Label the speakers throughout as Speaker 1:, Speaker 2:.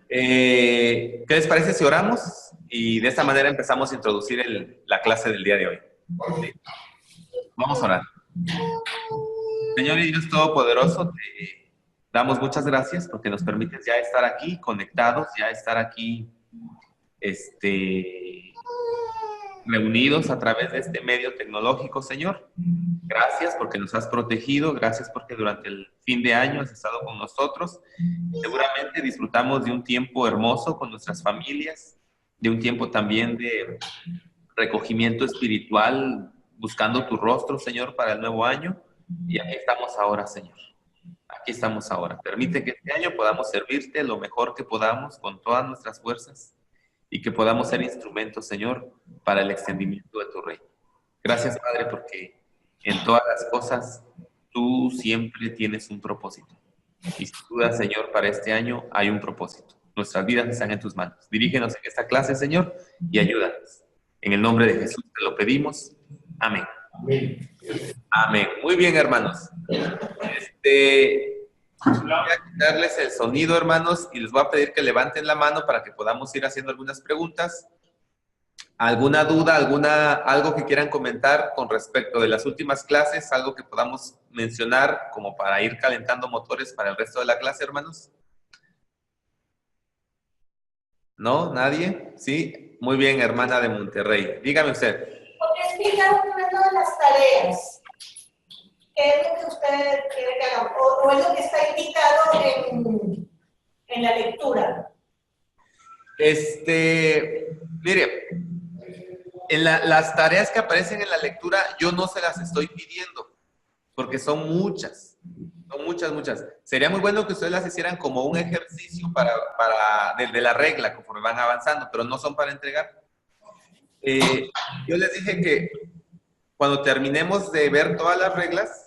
Speaker 1: ¿Qué les parece si oramos? Y de esta manera empezamos a introducir la clase del día de hoy. ¿Sí? Vamos a orar. Señor y Dios Todopoderoso, te damos muchas gracias porque nos permites ya estar aquí conectados, ya estar aquí reunidos a través de este medio tecnológico, Señor. Gracias porque nos has protegido, gracias porque durante el fin de año has estado con nosotros. Seguramente disfrutamos de un tiempo hermoso con nuestras familias, de un tiempo también de recogimiento espiritual, buscando tu rostro, Señor, para el nuevo año. Y aquí estamos ahora, Señor. Aquí estamos ahora. Permite que este año podamos servirte lo mejor que podamos con todas nuestras fuerzas y que podamos ser instrumentos, Señor, para el extendimiento de tu reino. Gracias, Padre, porque en todas las cosas tú siempre tienes un propósito. Y sin duda, Señor, para este año hay un propósito. Nuestras vidas están en tus manos. Dirígenos en esta clase, Señor, y ayúdanos. En el nombre de Jesús te lo pedimos. Amén.
Speaker 2: Amén.
Speaker 1: Amén. Muy bien, hermanos. Voy a quitarles el sonido, hermanos, y les voy a pedir que levanten la mano para que podamos ir haciendo algunas preguntas. ¿Alguna duda, algo que quieran comentar con respecto de las últimas clases? ¿Algo que podamos mencionar como para ir calentando motores para el resto de la clase, hermanos? ¿No? ¿Nadie? ¿Sí? Muy bien, hermana de Monterrey. Dígame usted.
Speaker 3: Porque explicar un momento de las tareas. ¿Qué es lo que usted quiere que haga? ¿O es lo que está indicado en la lectura?
Speaker 1: Mire, en las tareas que aparecen en la lectura, yo no se las estoy pidiendo, porque son muchas. Son muchas. Sería muy bueno que ustedes las hicieran como un ejercicio de la regla, conforme van avanzando, pero no son para entregar. Yo les dije que cuando terminemos de ver todas las reglas,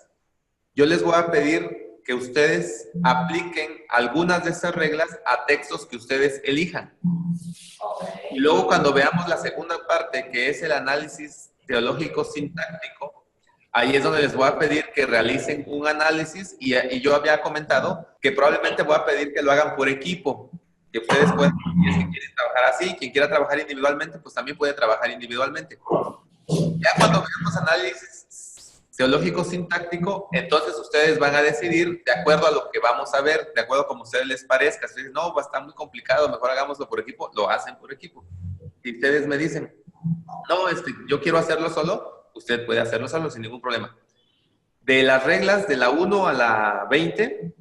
Speaker 1: yo les voy a pedir que ustedes apliquen algunas de esas reglas a textos que ustedes elijan. Y luego cuando veamos la segunda parte, que es el análisis teológico sintáctico, ahí es donde les voy a pedir que realicen un análisis y yo había comentado que probablemente voy a pedir que lo hagan por equipo, que ustedes pueden, si quieren trabajar así, quien quiera trabajar individualmente, pues también puede trabajar individualmente. Ya cuando veamos análisis teológico sintáctico, entonces ustedes van a decidir de acuerdo a lo que vamos a ver, de acuerdo a como a ustedes les parezca. Si dicen, no, va a estar muy complicado, mejor hagámoslo por equipo, lo hacen por equipo. Si ustedes me dicen, no, yo quiero hacerlo solo, usted puede hacerlo solo sin ningún problema. De las reglas de la 1 a la 20,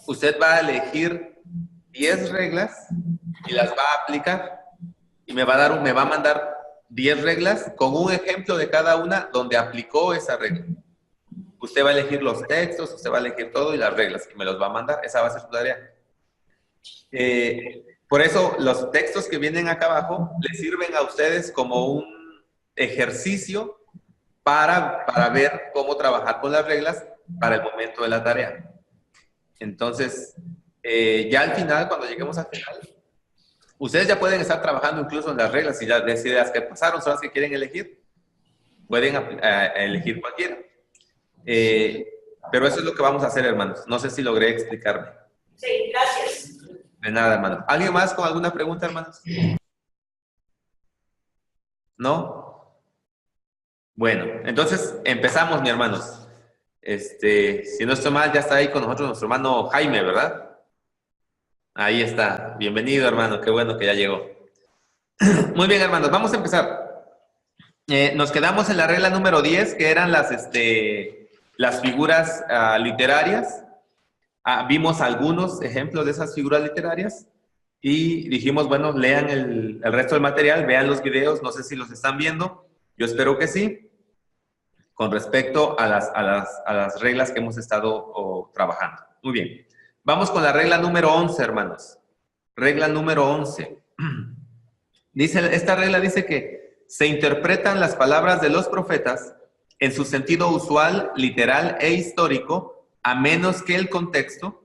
Speaker 1: usted va a elegir 10 reglas y las va a aplicar y me va a mandar 10 reglas con un ejemplo de cada una donde aplicó esa regla. Usted va a elegir los textos, usted va a elegir todo y las reglas y me los va a mandar. Esa va a ser su tarea. Por eso los textos que vienen acá abajo les sirven a ustedes como un ejercicio para ver cómo trabajar con las reglas para el momento de la tarea. Entonces, ya al final, cuando lleguemos al final, ustedes ya pueden estar trabajando incluso en las reglas y las ideas que pasaron son las que quieren elegir. Pueden elegir cualquiera. Pero eso es lo que vamos a hacer, hermanos. No sé si logré explicarme.
Speaker 3: Sí, gracias.
Speaker 1: De nada, hermanos. ¿Alguien más con alguna pregunta, hermanos? ¿No? Bueno, entonces empezamos, mis hermanos. Si no estoy mal, ya está ahí con nosotros nuestro hermano Jaime, ¿verdad? Ahí está. Bienvenido, hermano. Qué bueno que ya llegó. Muy bien, hermanos. Vamos a empezar. Nos quedamos en la regla número 10, que eran las figuras literarias. Vimos algunos ejemplos de esas figuras literarias y dijimos, bueno, lean el resto del material, vean los videos, no sé si los están viendo. Yo espero que sí. Con respecto a las reglas que hemos estado trabajando. Muy bien. Vamos con la regla número 11, hermanos. Regla número 11. Esta regla dice que se interpretan las palabras de los profetas en su sentido usual, literal e histórico, a menos que el contexto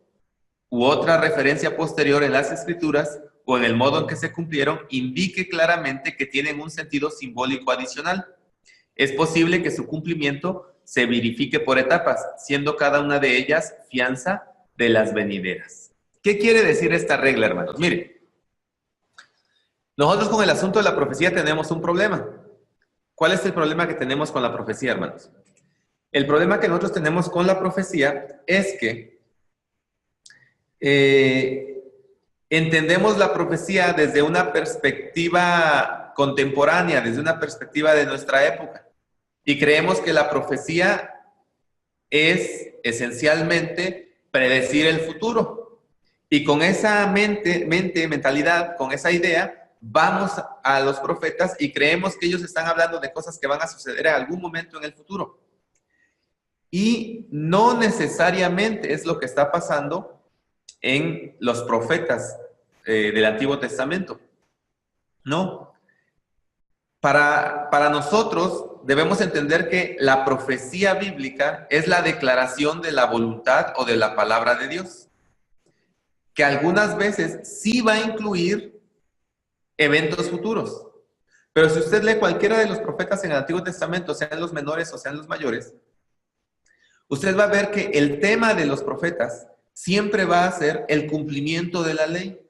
Speaker 1: u otra referencia posterior en las escrituras o en el modo en que se cumplieron indique claramente que tienen un sentido simbólico adicional. Es posible que su cumplimiento se verifique por etapas, siendo cada una de ellas fianza de las venideras. ¿Qué quiere decir esta regla, hermanos? Mire, Nosotros con el asunto de la profecía tenemos un problema. ¿Cuál es el problema que tenemos con la profecía, hermanos? El problema que nosotros tenemos con la profecía es que entendemos la profecía desde una perspectiva contemporánea, desde una perspectiva de nuestra época. Y creemos que la profecía es esencialmente predecir el futuro. Y con esa mentalidad, con esa idea, vamos a los profetas y creemos que ellos están hablando de cosas que van a suceder en algún momento en el futuro. Y no necesariamente es lo que está pasando en los profetas del Antiguo Testamento. No. Para nosotros debemos entender que la profecía bíblica es la declaración de la voluntad o de la palabra de Dios, que algunas veces sí va a incluir eventos futuros. Pero si usted lee cualquiera de los profetas en el Antiguo Testamento, sean los menores o sean los mayores, usted va a ver que el tema de los profetas siempre va a ser el cumplimiento de la ley.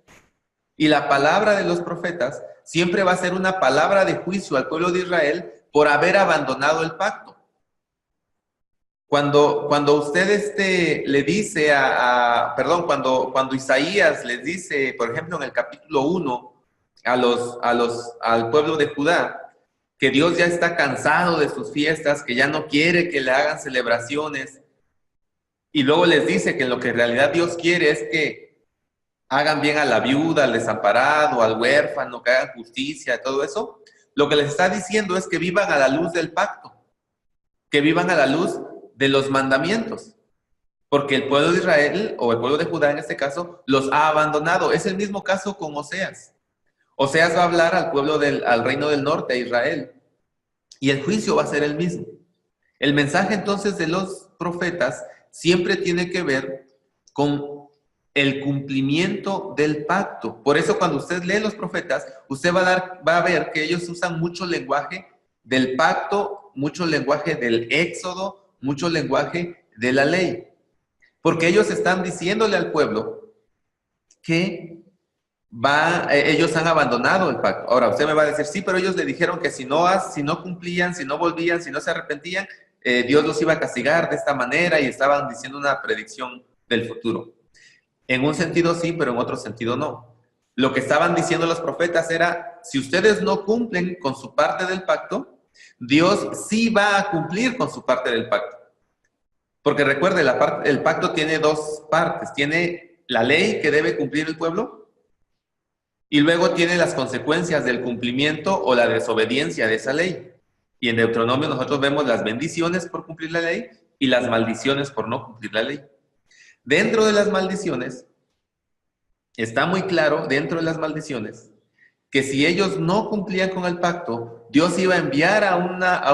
Speaker 1: Y la palabra de los profetas siempre va a ser una palabra de juicio al pueblo de Israel por haber abandonado el pacto. Cuando usted le dice cuando Isaías les dice, por ejemplo, en el capítulo 1, al pueblo de Judá, que Dios ya está cansado de sus fiestas, que ya no quiere que le hagan celebraciones, y luego les dice que lo que en realidad Dios quiere es que hagan bien a la viuda, al desamparado, al huérfano, que hagan justicia, todo eso. Lo que les está diciendo es que vivan a la luz del pacto, que vivan a la luz de los mandamientos, porque el pueblo de Israel, o el pueblo de Judá en este caso, los ha abandonado. Es el mismo caso con Oseas. Oseas va a hablar al al reino del norte, a Israel, y el juicio va a ser el mismo. El mensaje entonces de los profetas siempre tiene que ver con el cumplimiento del pacto. Por eso cuando usted lee los profetas, usted va a ver que ellos usan mucho lenguaje del pacto, mucho lenguaje del éxodo, mucho lenguaje de la ley. Porque ellos están diciéndole al pueblo que ellos han abandonado el pacto. Ahora, usted me va a decir, sí, pero ellos le dijeron que si no cumplían, si no volvían, si no se arrepentían, Dios los iba a castigar de esta manera, y estaban diciendo una predicción del futuro. En un sentido sí, pero en otro sentido no. Lo que estaban diciendo los profetas era, si ustedes no cumplen con su parte del pacto, Dios sí va a cumplir con su parte del pacto. Porque recuerde, el pacto tiene dos partes. Tiene la ley que debe cumplir el pueblo, y luego tiene las consecuencias del cumplimiento o la desobediencia de esa ley. Y en Deuteronomio nosotros vemos las bendiciones por cumplir la ley y las maldiciones por no cumplir la ley. Dentro de las maldiciones, está muy claro, dentro de las maldiciones, que si ellos no cumplían con el pacto, Dios iba a enviar a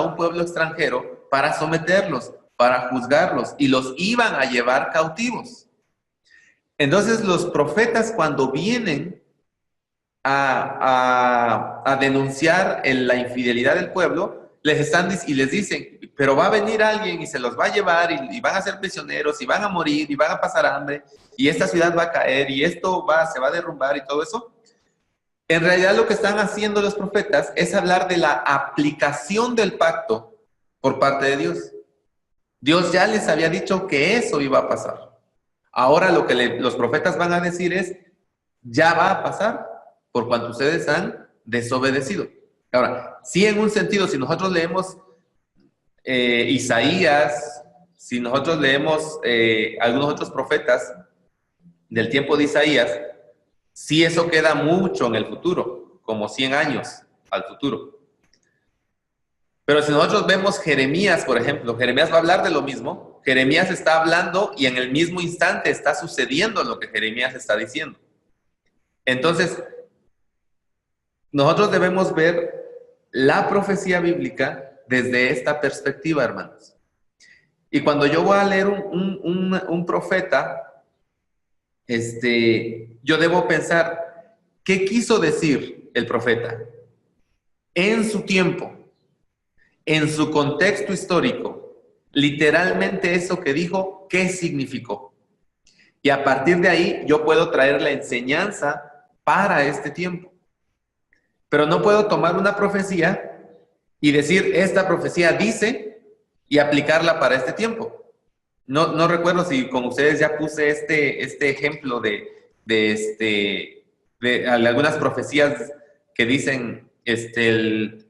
Speaker 1: un pueblo extranjero para someterlos, para juzgarlos, y los iban a llevar cautivos. Entonces los profetas, cuando vienen a denunciar la infidelidad del pueblo, les dicen, pero va a venir alguien y se los va a llevar, y van a ser prisioneros, y van a morir, y van a pasar hambre, y esta ciudad va a caer, y esto se va a derrumbar, y todo eso. En realidad lo que están haciendo los profetas es hablar de la aplicación del pacto por parte de Dios. Dios ya les había dicho que eso iba a pasar. Ahora lo que los profetas van a decir es, ya va a pasar, por cuanto ustedes han desobedecido. Ahora, sí, en un sentido, si nosotros leemos Isaías, si nosotros leemos algunos otros profetas del tiempo de Isaías, sí, eso queda mucho en el futuro, como 100 años al futuro. Pero si nosotros vemos Jeremías, por ejemplo, Jeremías va a hablar de lo mismo. Jeremías está hablando y en el mismo instante está sucediendo lo que Jeremías está diciendo. Entonces, nosotros debemos ver la profecía bíblica desde esta perspectiva, hermanos. Y cuando yo voy a leer un profeta, yo debo pensar, ¿qué quiso decir el profeta? En su tiempo, en su contexto histórico, literalmente eso que dijo, ¿qué significó? Y a partir de ahí yo puedo traer la enseñanza para este tiempo. Pero no puedo tomar una profecía y decir, esta profecía dice, y aplicarla para este tiempo. No recuerdo si con ustedes ya puse este ejemplo de algunas profecías que dicen, el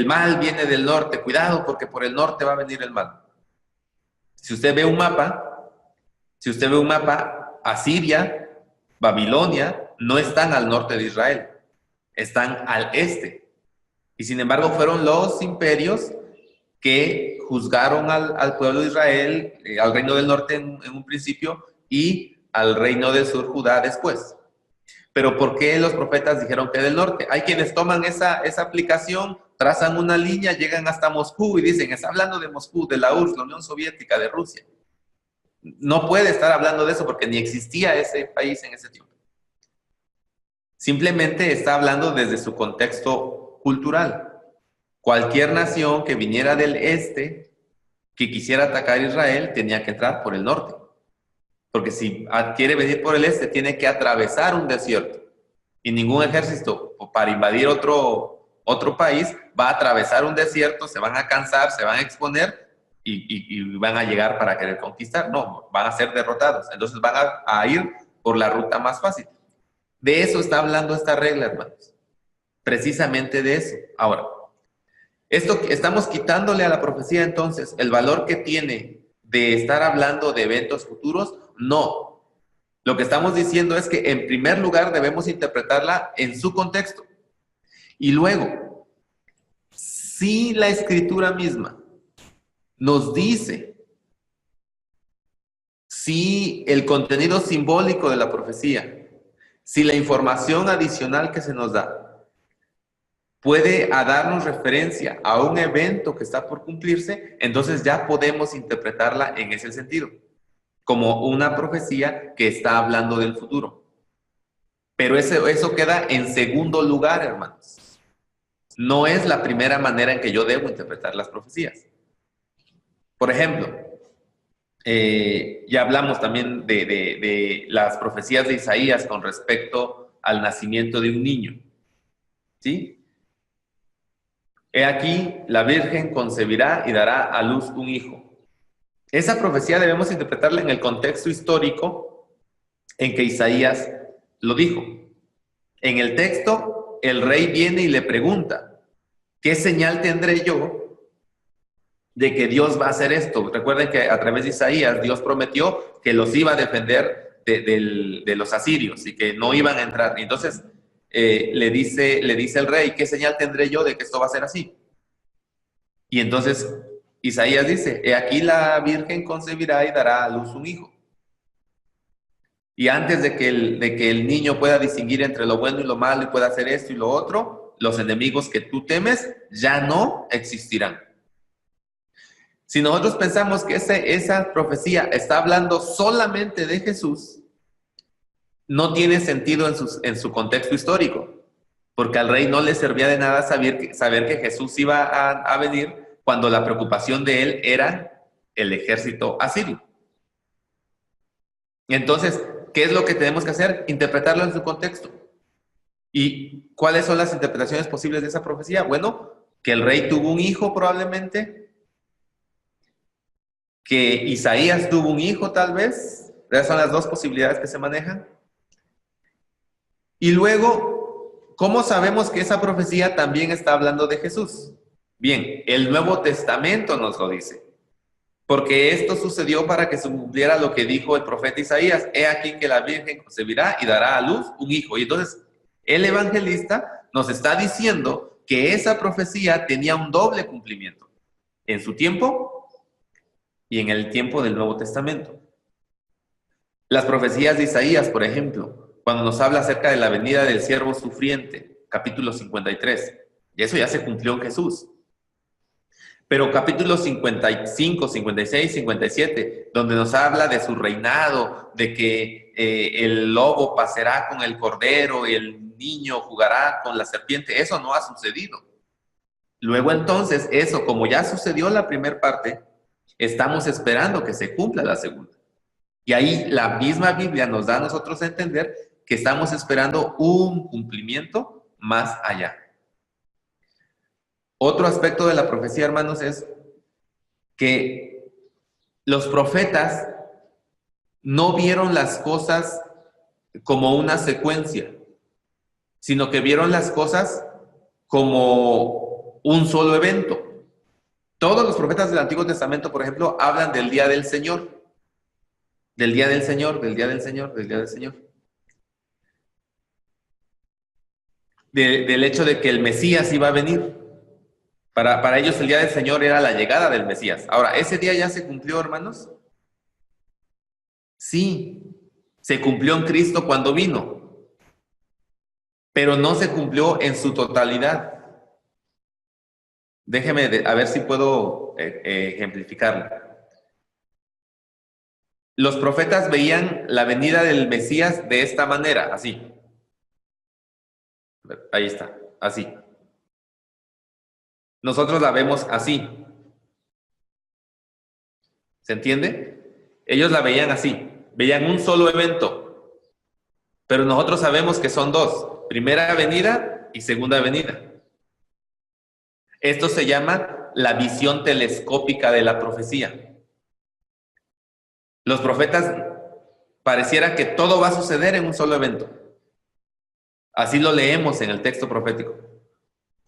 Speaker 1: mal viene del norte, cuidado porque por el norte va a venir el mal. Si usted ve un mapa, Asiria, Babilonia, no están al norte de Israel, están al este. Y sin embargo fueron los imperios que juzgaron al pueblo de Israel, al reino del norte en un principio y al reino del sur, Judá, después. Pero ¿por qué los profetas dijeron que del norte? Hay quienes toman esa aplicación, trazan una línea, llegan hasta Moscú y dicen, está hablando de Moscú, de la URSS, la Unión Soviética, de Rusia. No puede estar hablando de eso porque ni existía ese país en ese tiempo. Simplemente está hablando desde su contexto cultural. Cualquier nación que viniera del este, que quisiera atacar a Israel, tenía que entrar por el norte. Porque si quiere venir por el este, tiene que atravesar un desierto. Y ningún ejército, para invadir otro país, va a atravesar un desierto, se van a cansar, se van a exponer y van a llegar para querer conquistar. No, van a ser derrotados. Entonces van a ir por la ruta más fácil. De eso está hablando esta regla, hermanos. Precisamente de eso. Ahora, estamos quitándole a la profecía entonces el valor que tiene de estar hablando de eventos futuros. No. Lo que estamos diciendo es que en primer lugar debemos interpretarla en su contexto. Y luego, si la escritura misma nos dice si el contenido simbólico de la profecía, si la información adicional que se nos da puede darnos referencia a un evento que está por cumplirse, entonces ya podemos interpretarla en ese sentido, como una profecía que está hablando del futuro. Pero eso queda en segundo lugar, hermanos. No es la primera manera en que yo debo interpretar las profecías. Por ejemplo, ya hablamos también de las profecías de Isaías con respecto al nacimiento de un niño. ¿Sí? He aquí, la Virgen concebirá y dará a luz un hijo. Esa profecía debemos interpretarla en el contexto histórico en que Isaías lo dijo. En el texto, el rey viene y le pregunta, ¿qué señal tendré yo de que Dios va a hacer esto? Recuerden que a través de Isaías, Dios prometió que los iba a defender de los asirios y que no iban a entrar. Entonces, le dice el rey, ¿qué señal tendré yo de que esto va a ser así? Y entonces Isaías dice, he aquí la Virgen concebirá y dará a luz un hijo. Y antes de que el niño pueda distinguir entre lo bueno y lo malo y pueda hacer esto y lo otro, los enemigos que tú temes ya no existirán. Si nosotros pensamos que esa profecía está hablando solamente de Jesús, no tiene sentido en su contexto histórico, porque al rey no le servía de nada saber que Jesús iba a venir cuando la preocupación de él era el ejército asirio. Entonces, ¿qué es lo que tenemos que hacer? Interpretarlo en su contexto. ¿Y cuáles son las interpretaciones posibles de esa profecía? Bueno, que el rey tuvo un hijo probablemente, que Isaías tuvo un hijo tal vez. Esas son las dos posibilidades que se manejan. Y luego, ¿cómo sabemos que esa profecía también está hablando de Jesús? Bien, el Nuevo Testamento nos lo dice. Porque esto sucedió para que se cumpliera lo que dijo el profeta Isaías. He aquí que la Virgen concebirá y dará a luz un hijo. Y entonces, el evangelista nos está diciendo que esa profecía tenía un doble cumplimiento. En su tiempo y en el tiempo del Nuevo Testamento. Las profecías de Isaías, por ejemplo, cuando nos habla acerca de la venida del siervo sufriente, capítulo 53, y eso ya se cumplió en Jesús. Pero capítulos 55, 56, 57, donde nos habla de su reinado, de que el lobo pasará con el cordero y el niño jugará con la serpiente, eso no ha sucedido. Luego entonces, eso, como ya sucedió la primera parte, estamos esperando que se cumpla la segunda. Y ahí la misma Biblia nos da a nosotros a entender que estamos esperando un cumplimiento más allá. Otro aspecto de la profecía, hermanos, es que los profetas no vieron las cosas como una secuencia, sino que vieron las cosas como un solo evento. Todos los profetas del Antiguo Testamento, por ejemplo, hablan del día del Señor. Del día del Señor, del día del Señor, del día del Señor. Del hecho de que el Mesías iba a venir. Para ellos el día del Señor era la llegada del Mesías. Ahora, ¿ese día ya se cumplió, hermanos? Sí, se cumplió en Cristo cuando vino, pero no se cumplió en su totalidad. Déjeme a ver si puedo ejemplificarlo. Los profetas veían la venida del Mesías de esta manera, así. Ahí está, así. Nosotros la vemos así. ¿Se entiende? Ellos la veían así. Veían un solo evento. Pero nosotros sabemos que son dos. Primera venida y segunda venida. Esto se llama la visión telescópica de la profecía. Los profetas pareciera que todo va a suceder en un solo evento. Así lo leemos en el texto profético.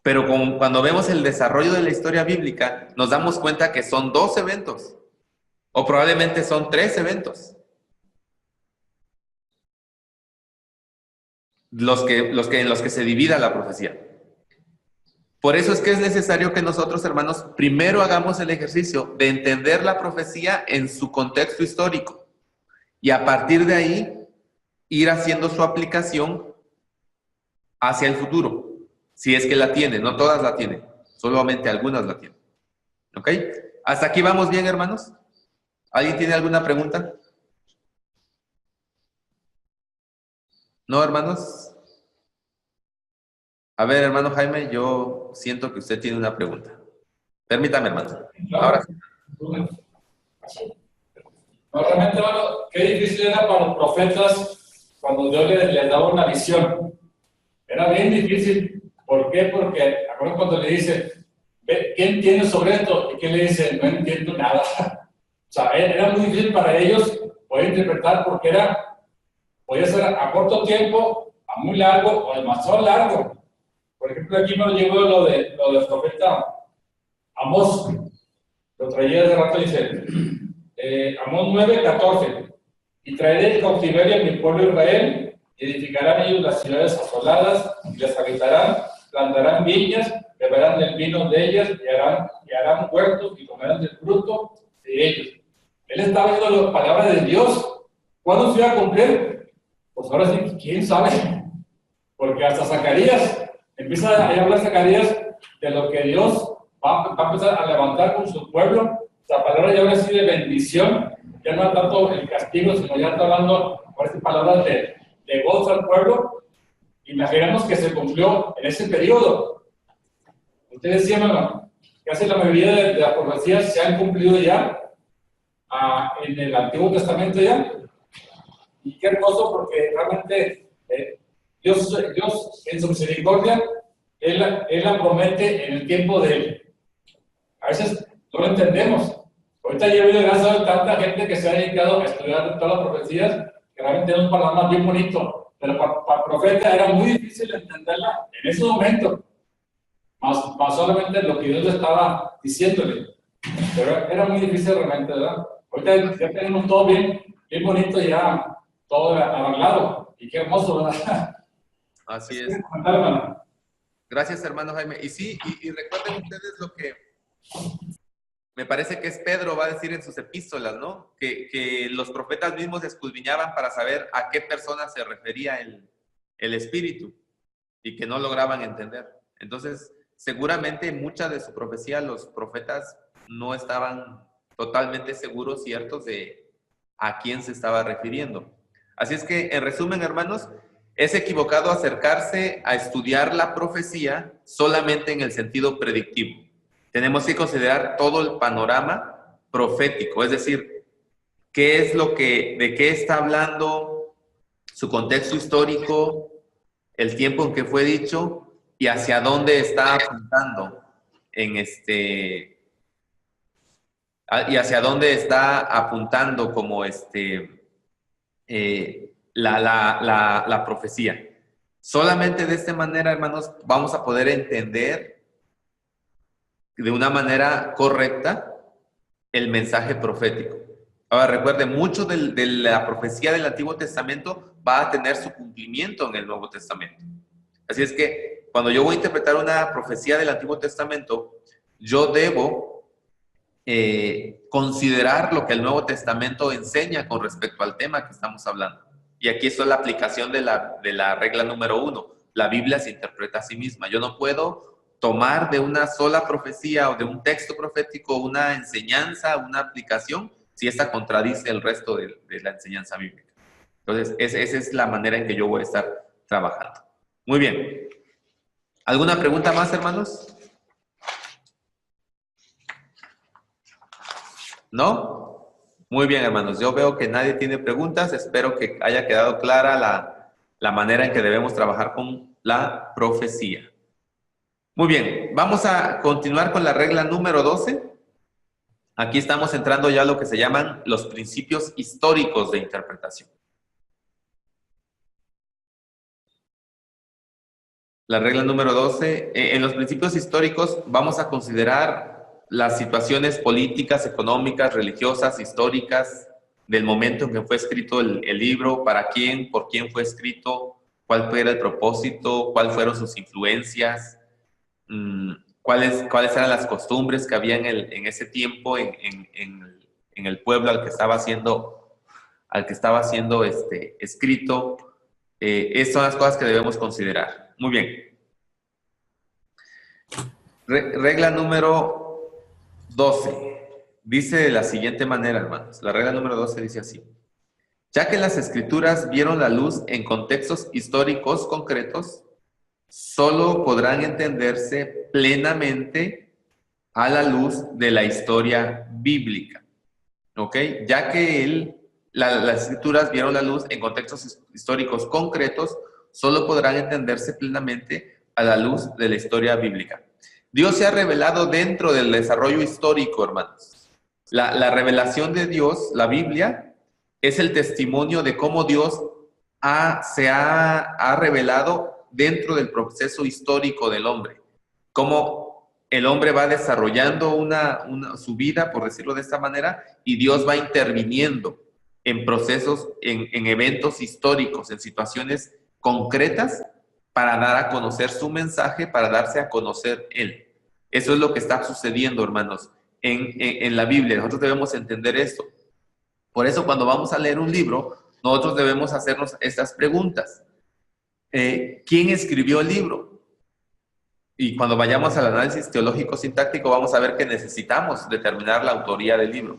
Speaker 1: Pero cuando vemos el desarrollo de la historia bíblica, nos damos cuenta que son dos eventos. O probablemente son tres eventos. En los que se divida la profecía. Por eso es que es necesario que nosotros, hermanos, primero hagamos el ejercicio de entender la profecía en su contexto histórico y a partir de ahí ir haciendo su aplicación hacia el futuro, si es que la tiene. No todas la tienen, solamente algunas la tienen. ¿Ok? ¿Hasta aquí vamos bien, hermanos? ¿Alguien tiene alguna pregunta? ¿No, hermanos? A ver, hermano Jaime, yo siento que usted tiene una pregunta. Permítame, hermano. Ahora sí.
Speaker 2: No, realmente, hermano, qué difícil era para los profetas cuando Dios les daba una visión. Era bien difícil. ¿Por qué? Porque, acuérdense cuando le dice, ¿qué entiendes sobre esto? Y que le dice, no entiendo nada. O sea, era muy difícil para ellos poder interpretar porque podía ser a corto tiempo, a muy largo o demasiado largo. Por ejemplo, aquí nos llegó lo del profeta Amós. Lo traía de rato, dice, Amós 9:14. Y traeré el cautiverio a mi pueblo Israel, y edificarán ellos las ciudades asoladas, y las habitarán, plantarán viñas, beberán del vino de ellas, y harán huertos, y comerán del fruto de ellos. Él estaba viendo las palabras de Dios. ¿Cuándo se iba a cumplir? Pues ahora sí, ¿quién sabe? Porque hasta Zacarías, empieza a hablar Zacarías de lo que Dios va a empezar a levantar con su pueblo. La palabra ya ahora sí de bendición, ya no es tanto el castigo, sino ya está hablando, parece palabras de gozo al pueblo. Imaginemos que se cumplió en ese periodo. Ustedes decían, hermano, que casi la mayoría de las profecías se han cumplido ya en el Antiguo Testamento ya. Y qué hermoso, porque realmente Dios en su misericordia, Él la promete en el tiempo de Él. A veces no lo entendemos. Ahorita yo he oído gracias a tanta gente que se ha dedicado a estudiar todas las profecías, que realmente es un panorama bien bonito, pero para el profeta era muy difícil entenderla en ese momento, más solamente lo que Dios le estaba diciéndole. Pero era muy difícil realmente, ¿verdad? Ahorita ya tenemos todo bien bonito, ya todo arreglado, y qué hermoso, ¿verdad?
Speaker 1: Así es. Gracias, hermano Jaime. Y sí, y recuerden ustedes lo que me parece que es Pedro va a decir en sus epístolas, ¿no? Que los profetas mismos escudriñaban para saber a qué persona se refería el Espíritu y que no lograban entender. Entonces, seguramente mucha de su profecía los profetas no estaban totalmente seguros, ciertos de a quién se estaba refiriendo. Así es que, en resumen, hermanos, es equivocado acercarse a estudiar la profecía solamente en el sentido predictivo. Tenemos que considerar todo el panorama profético, es decir, qué es de qué está hablando, su contexto histórico, el tiempo en que fue dicho y hacia dónde está apuntando y hacia dónde está apuntando como la profecía. Solamente de esta manera, hermanos, vamos a poder entender de una manera correcta el mensaje profético. Ahora, recuerden, mucho de la profecía del Antiguo Testamento va a tener su cumplimiento en el Nuevo Testamento. Así es que cuando yo voy a interpretar una profecía del Antiguo Testamento, yo debo considerar lo que el Nuevo Testamento enseña con respecto al tema que estamos hablando. Y aquí está la aplicación de la regla número 1. La Biblia se interpreta a sí misma. Yo no puedo tomar de una sola profecía o de un texto profético una enseñanza, una aplicación, si esta contradice el resto de la enseñanza bíblica. Entonces, esa es la manera en que yo voy a estar trabajando. Muy bien. ¿Alguna pregunta más, hermanos? ¿No? Muy bien, hermanos. Yo veo que nadie tiene preguntas. Espero que haya quedado clara la manera en que debemos trabajar con la profecía. Muy bien, vamos a continuar con la regla número 12. Aquí estamos entrando ya a lo que se llaman los principios históricos de interpretación. La regla número 12, en los principios históricos vamos a considerar las situaciones políticas, económicas, religiosas, históricas del momento en que fue escrito el libro, para quién, por quién fue escrito, cuál fue el propósito, cuáles fueron sus influencias, cuáles eran las costumbres que había en ese tiempo en el pueblo al que estaba siendo escrito. Estas son las cosas que debemos considerar. Muy bien. Regla número 12. Dice de la siguiente manera, hermanos. La regla número 12 dice así. Ya que las escrituras vieron la luz en contextos históricos concretos, solo podrán entenderse plenamente a la luz de la historia bíblica. ¿Ok? Ya que las escrituras vieron la luz en contextos históricos concretos, solo podrán entenderse plenamente a la luz de la historia bíblica. Dios se ha revelado dentro del desarrollo histórico, hermanos. La revelación de Dios, la Biblia, es el testimonio de cómo Dios se ha revelado dentro del proceso histórico del hombre. Cómo el hombre va desarrollando su vida, por decirlo de esta manera, y Dios va interviniendo en procesos, en eventos históricos, en situaciones concretas, para dar a conocer su mensaje, para darse a conocer Él. Eso es lo que está sucediendo, hermanos, en la Biblia. Nosotros debemos entender esto. Por eso, cuando vamos a leer un libro, nosotros debemos hacernos estas preguntas. ¿Quién escribió el libro? Y cuando vayamos al análisis teológico sintáctico, vamos a ver que necesitamos determinar la autoría del libro.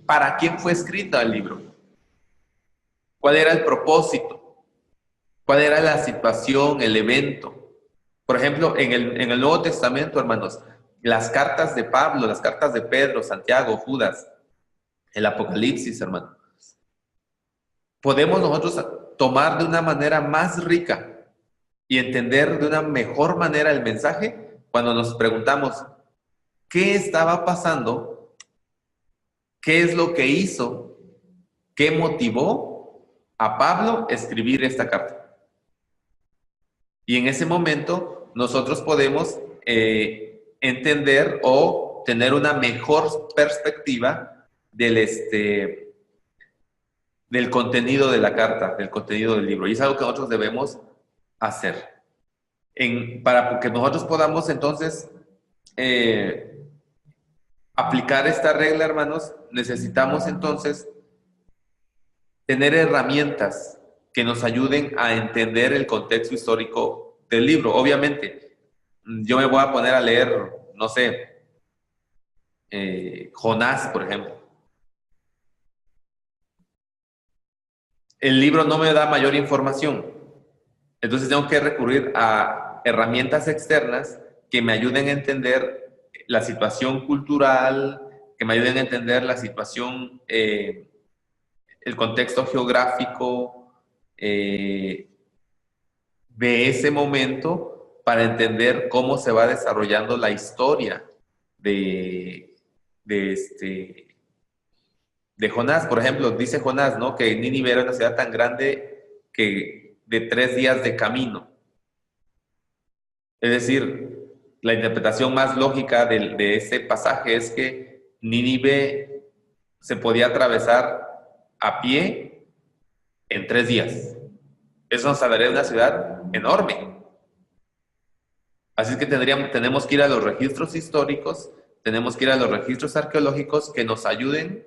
Speaker 1: ¿Para quién fue escrito el libro? ¿Cuál era el propósito? ¿Cuál era la situación, el evento? Por ejemplo, en el Nuevo Testamento, hermanos, las cartas de Pablo, las cartas de Pedro, Santiago, Judas, el Apocalipsis, hermano. Podemos nosotros tomar de una manera más rica y entender de una mejor manera el mensaje cuando nos preguntamos qué estaba pasando, qué es lo que hizo, qué motivó a Pablo a escribir esta carta. Y en ese momento nosotros podemos entender o tener una mejor perspectiva del contenido de la carta, del contenido del libro. Y es algo que nosotros debemos hacer. Para que nosotros podamos entonces aplicar esta regla, hermanos, necesitamos entonces tener herramientas que nos ayuden a entender el contexto histórico del libro. Obviamente, yo me voy a poner a leer, no sé, Jonás, por ejemplo. El libro no me da mayor información. Entonces tengo que recurrir a herramientas externas que me ayuden a entender la situación cultural, que me ayuden a entender la situación, el contexto geográfico, de ese momento para entender cómo se va desarrollando la historia de, de Jonás. Por ejemplo, dice Jonás, ¿no?, que Nínive era una ciudad tan grande que de 3 días de camino. Es decir, la interpretación más lógica de ese pasaje es que Nínive se podía atravesar a pie en 3 días. Eso nos hablaría de una ciudad enorme. Así es que tenemos que ir a los registros históricos, tenemos que ir a los registros arqueológicos que nos ayuden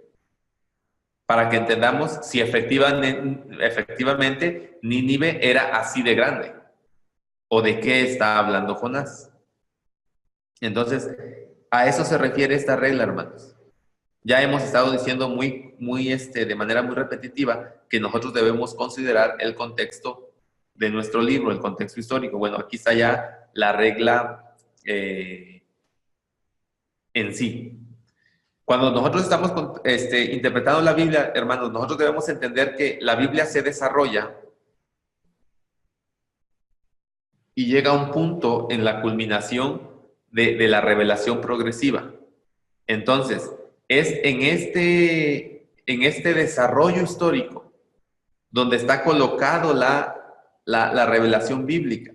Speaker 1: para que entendamos si efectivamente Nínive era así de grande o de qué está hablando Jonás. Entonces, a eso se refiere esta regla, hermanos. Ya hemos estado diciendo de manera muy repetitiva que nosotros debemos considerar el contexto de nuestro libro, el contexto histórico. Bueno, aquí está ya la regla en sí. Cuando nosotros estamos interpretando la Biblia, hermanos, nosotros debemos entender que la Biblia se desarrolla y llega a un punto en la culminación de la revelación progresiva. Entonces, es en este desarrollo histórico donde está colocado la revelación bíblica.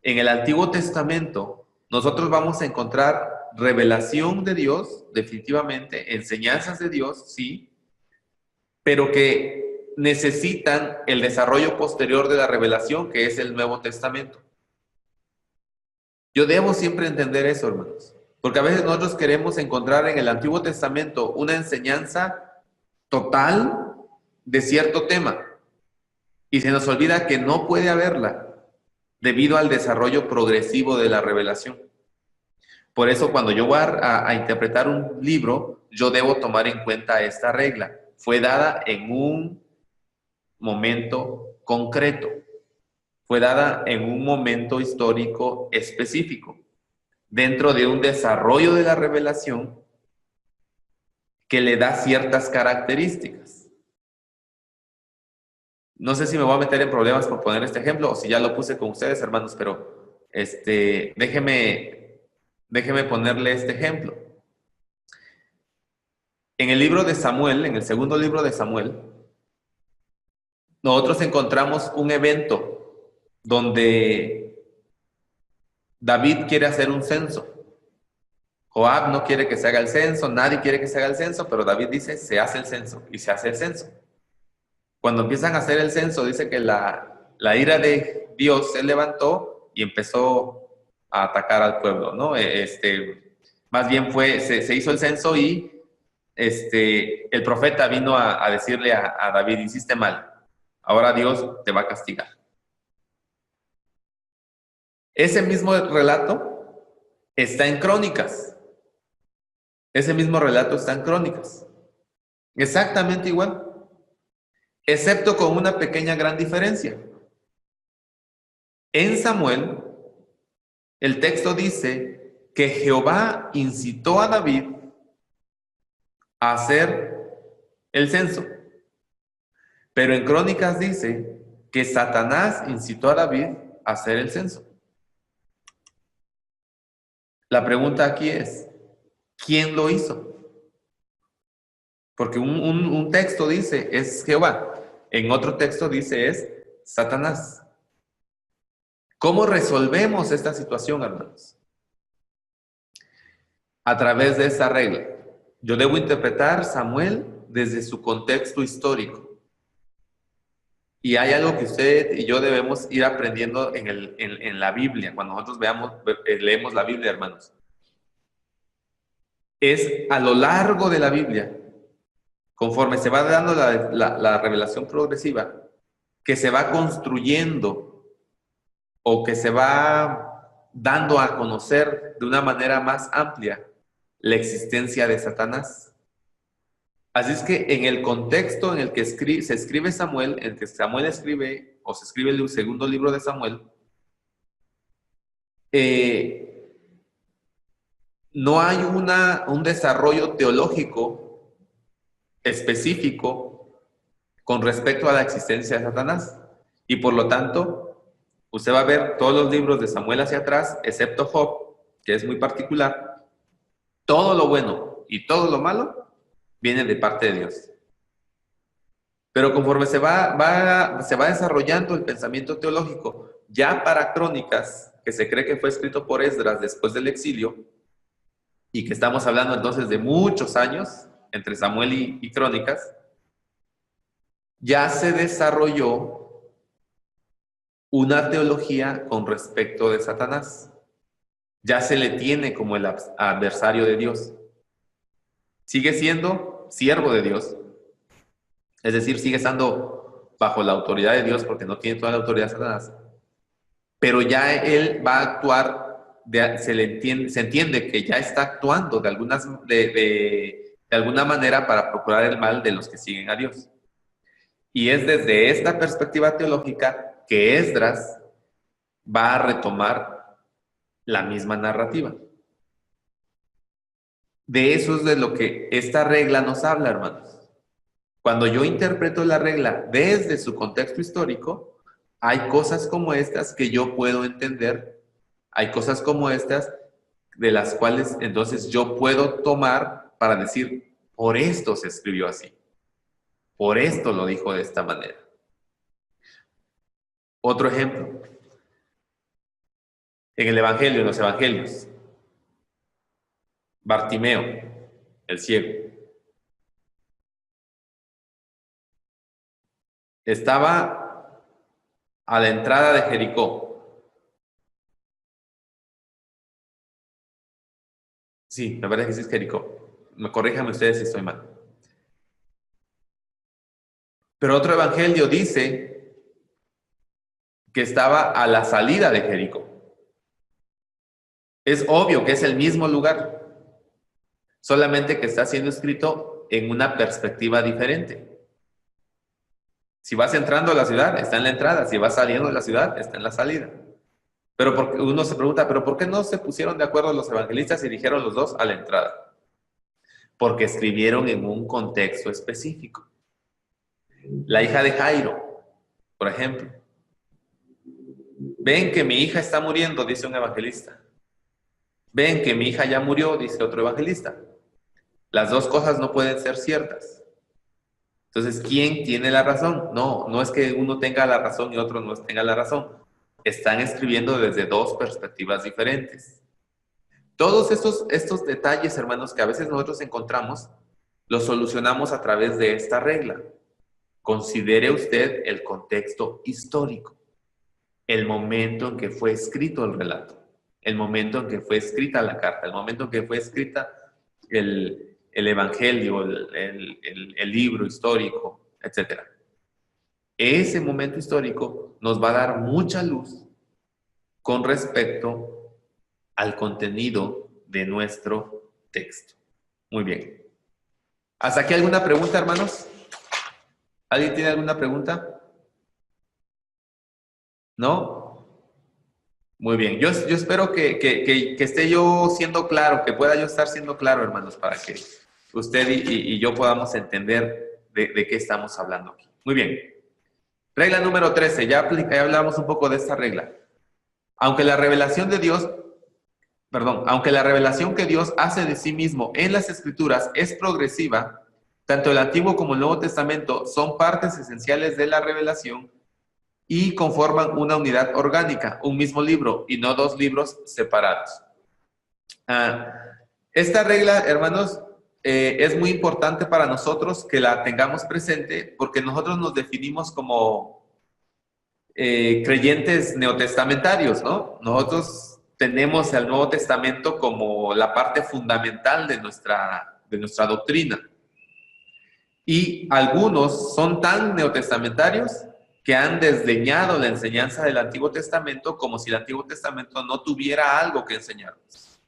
Speaker 1: En el Antiguo Testamento, nosotros vamos a encontrar revelación de Dios, definitivamente, enseñanzas de Dios, sí, pero que necesitan el desarrollo posterior de la revelación, que es el Nuevo Testamento. Yo debo siempre entender eso, hermanos, porque a veces nosotros queremos encontrar en el Antiguo Testamento una enseñanza total de cierto tema, y se nos olvida que no puede haberla debido al desarrollo progresivo de la revelación. Por eso, cuando yo voy a interpretar un libro, yo debo tomar en cuenta esta regla. Fue dada en un momento concreto. Fue dada en un momento histórico específico, dentro de un desarrollo de la revelación que le da ciertas características. No sé si me voy a meter en problemas por poner este ejemplo, o si ya lo puse con ustedes, hermanos, pero déjeme ponerle este ejemplo. En el libro de Samuel, en el segundo libro de Samuel, nosotros encontramos un evento donde David quiere hacer un censo. Joab no quiere que se haga el censo, nadie quiere que se haga el censo, pero David dice, se hace el censo, y se hace el censo. Cuando empiezan a hacer el censo, dice que la ira de Dios se levantó y empezó a atacar al pueblo, ¿no? Más bien se hizo el censo y el profeta vino a decirle a David, hiciste mal, ahora Dios te va a castigar. Ese mismo relato está en Crónicas. Ese mismo relato está en Crónicas. Exactamente igual. Excepto con una pequeña gran diferencia. En Samuel, el texto dice que Jehová incitó a David a hacer el censo. Pero en Crónicas dice que Satanás incitó a David a hacer el censo. La pregunta aquí es, ¿quién lo hizo? Porque un texto dice es Jehová, en otro texto dice es Satanás. ¿Cómo resolvemos esta situación, hermanos? A través de esta regla. Yo debo interpretar Samuel desde su contexto histórico. Y hay algo que usted y yo debemos ir aprendiendo en la Biblia, cuando nosotros leemos la Biblia, hermanos. Es a lo largo de la Biblia, conforme se va dando la revelación progresiva, que se va construyendo o que se va dando a conocer de una manera más amplia la existencia de Satanás. Así es que en el contexto en el que se escribe Samuel, en el que Samuel escribe, o se escribe el segundo libro de Samuel, no hay un desarrollo teológico específico con respecto a la existencia de Satanás. Y por lo tanto, usted va a ver todos los libros de Samuel hacia atrás, excepto Job, que es muy particular. Todo lo bueno y todo lo malo viene de parte de Dios. Pero conforme se va desarrollando el pensamiento teológico, ya para Crónicas, que se cree que fue escrito por Esdras después del exilio, y que estamos hablando entonces de muchos años, entre Samuel y Crónicas, ya se desarrolló una teología con respecto de Satanás. Ya se le tiene como el adversario de Dios. Sigue siendo siervo de Dios, es decir, sigue estando bajo la autoridad de Dios porque no tiene toda la autoridad de Satanás, pero ya él va a actuar, se entiende que ya está actuando de alguna manera para procurar el mal de los que siguen a Dios. Y es desde esta perspectiva teológica que Esdras va a retomar la misma narrativa. De eso es de lo que esta regla nos habla, hermanos. Cuando yo interpreto la regla desde su contexto histórico, hay cosas como estas que yo puedo entender, hay cosas como estas de las cuales entonces yo puedo tomar para decir, por esto se escribió así, por esto lo dijo de esta manera. Otro ejemplo, en el Evangelio, en los Evangelios, Bartimeo, el ciego, estaba a la entrada de Jericó. Sí, me parece que sí es Jericó. Corríjanme ustedes si estoy mal. Pero otro evangelio dice que estaba a la salida de Jericó. Es obvio que es el mismo lugar, solamente que está siendo escrito en una perspectiva diferente. Si vas entrando a la ciudad, está en la entrada. Si vas saliendo de la ciudad, está en la salida. Pero porque uno se pregunta, ¿pero por qué no se pusieron de acuerdo los evangelistas y dijeron los dos a la entrada? Porque escribieron en un contexto específico. La hija de Jairo, por ejemplo. Ven que mi hija está muriendo, dice un evangelista. Ven que mi hija ya murió, dice otro evangelista. Las dos cosas no pueden ser ciertas. Entonces, ¿quién tiene la razón? No es que uno tenga la razón y otro no tenga la razón. Están escribiendo desde dos perspectivas diferentes. Todos estos detalles, hermanos, que a veces nosotros encontramos, los solucionamos a través de esta regla. Considere usted el contexto histórico, el momento en que fue escrito el relato, el momento en que fue escrita la carta, el momento en que fue escrita el evangelio, el libro histórico, etc. Ese momento histórico nos va a dar mucha luz con respecto al contenido de nuestro texto. Muy bien. ¿Hasta aquí alguna pregunta, hermanos? ¿Alguien tiene alguna pregunta? ¿No? Muy bien. Yo espero que esté yo siendo claro, que pueda yo estar siendo claro, hermanos, para que usted y yo podamos entender de qué estamos hablando aquí. Muy bien. Regla número 13. Ya hablamos un poco de esta regla. Aunque la revelación que Dios hace de sí mismo en las Escrituras es progresiva, tanto el Antiguo como el Nuevo Testamento son partes esenciales de la revelación y conforman una unidad orgánica, un mismo libro y no dos libros separados. Esta regla, hermanos, es muy importante para nosotros que la tengamos presente porque nosotros nos definimos como creyentes neotestamentarios, ¿no? Nosotros tenemos el Nuevo Testamento como la parte fundamental de nuestra doctrina. Y algunos son tan neotestamentarios que han desdeñado la enseñanza del Antiguo Testamento como si el Antiguo Testamento no tuviera algo que enseñarnos.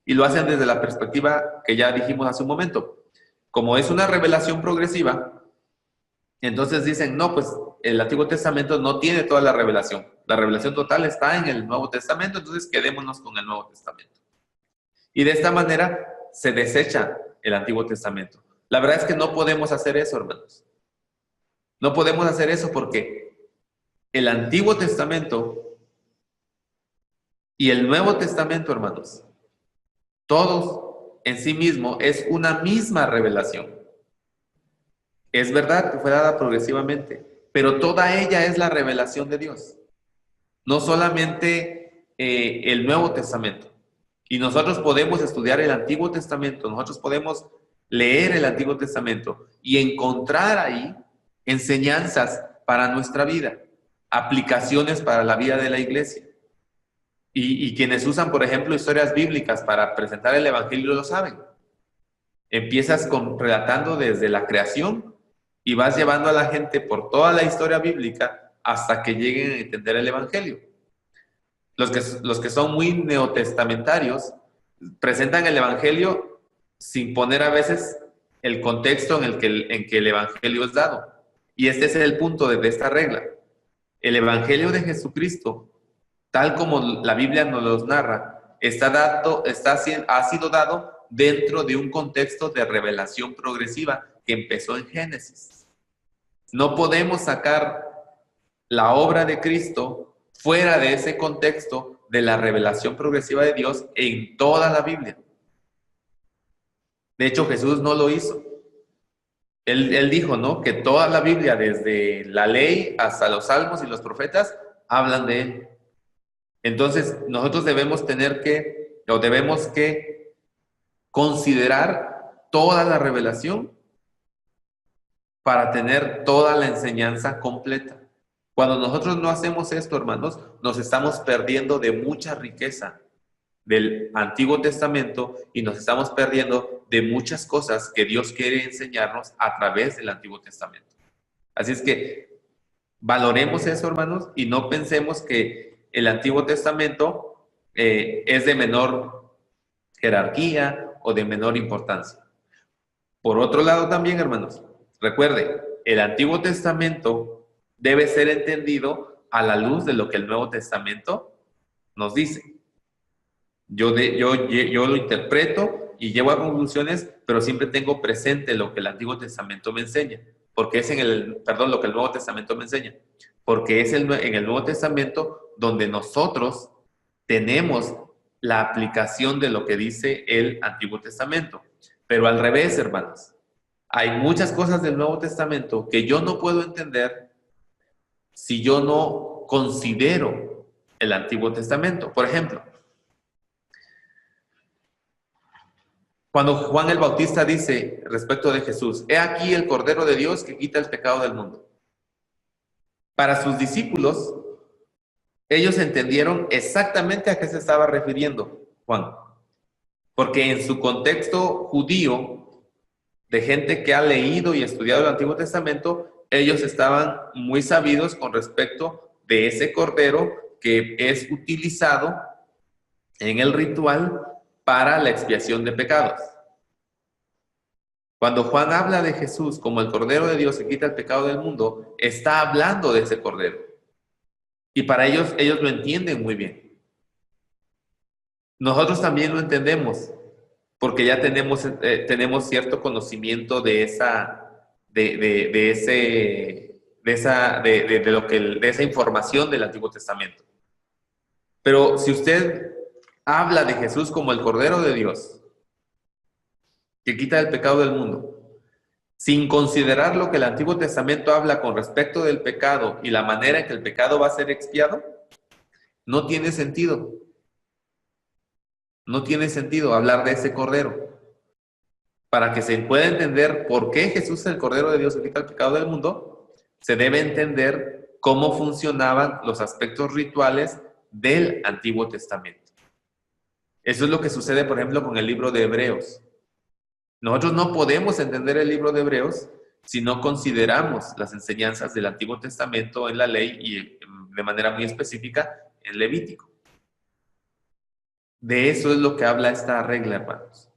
Speaker 1: Y lo hacen desde la perspectiva que ya dijimos hace un momento. Como es una revelación progresiva, entonces dicen, no, pues el Antiguo Testamento no tiene toda la revelación. La revelación total está en el Nuevo Testamento, entonces quedémonos con el Nuevo Testamento. Y de esta manera se desecha el Antiguo Testamento. La verdad es que no podemos hacer eso, hermanos. No podemos hacer eso porque el Antiguo Testamento Y el Nuevo Testamento, hermanos, todos en sí mismo es una misma revelación. Es verdad que fue dada progresivamente, pero toda ella es la revelación de Dios. No solamente el Nuevo Testamento. Y nosotros podemos estudiar el Antiguo Testamento, nosotros podemos leer el Antiguo Testamento y encontrar ahí enseñanzas para nuestra vida, aplicaciones para la vida de la iglesia. Y quienes usan, por ejemplo, historias bíblicas para presentar el Evangelio lo saben. Empiezas relatando desde la creación y vas llevando a la gente por toda la historia bíblica hasta que lleguen a entender el Evangelio. Los que son muy neotestamentarios presentan el Evangelio sin poner a veces el contexto en que el Evangelio es dado. Y este es el punto de esta regla. El Evangelio de Jesucristo, tal como la Biblia nos los narra, ha sido dado dentro de un contexto de revelación progresiva que empezó en Génesis. No podemos sacar la obra de Cristo fuera de ese contexto de la revelación progresiva de Dios en toda la Biblia. De hecho, Jesús no lo hizo. Él dijo, ¿no?, que toda la Biblia, desde la ley hasta los salmos y los profetas, hablan de él. Entonces, nosotros debemos que considerar toda la revelación para tener toda la enseñanza completa. Cuando nosotros no hacemos esto, hermanos, nos estamos perdiendo de mucha riqueza del Antiguo Testamento y nos estamos perdiendo de muchas cosas que Dios quiere enseñarnos a través del Antiguo Testamento. Así es que valoremos eso, hermanos, y no pensemos que el Antiguo Testamento es de menor jerarquía o de menor importancia. Por otro lado también, hermanos, recuerde, el Antiguo Testamento debe ser entendido a la luz de lo que el Nuevo Testamento nos dice. Yo lo interpreto y llevo a conclusiones, pero siempre tengo presente lo que el Antiguo Testamento me enseña, porque es lo que el Nuevo Testamento me enseña, porque es en el Nuevo Testamento donde nosotros tenemos la aplicación de lo que dice el Antiguo Testamento. Pero al revés, hermanos, hay muchas cosas del Nuevo Testamento que yo no puedo entender si yo no considero el Antiguo Testamento. Por ejemplo, cuando Juan el Bautista dice respecto de Jesús, he aquí el Cordero de Dios que quita el pecado del mundo. Para sus discípulos, ellos entendieron exactamente a qué se estaba refiriendo Juan. Porque en su contexto judío, de gente que ha leído y estudiado el Antiguo Testamento, ellos estaban muy sabidos con respecto de ese Cordero que es utilizado en el ritual para la expiación de pecados. Cuando Juan habla de Jesús como el Cordero de Dios que quita el pecado del mundo, está hablando de ese Cordero. Y para ellos lo entienden muy bien. Nosotros también lo entendemos, porque ya tenemos cierto conocimiento de esa información del Antiguo Testamento. Pero si usted habla de Jesús como el Cordero de Dios, que quita el pecado del mundo, sin considerar lo que el Antiguo Testamento habla con respecto del pecado y la manera en que el pecado va a ser expiado, no tiene sentido. No tiene sentido hablar de ese Cordero. Para que se pueda entender por qué Jesús es el Cordero de Dios que quita el pecado del mundo, se debe entender cómo funcionaban los aspectos rituales del Antiguo Testamento. Eso es lo que sucede, por ejemplo, con el libro de Hebreos. Nosotros no podemos entender el libro de Hebreos si no consideramos las enseñanzas del Antiguo Testamento en la ley y de manera muy específica en Levítico. De eso es lo que habla esta regla, hermanos.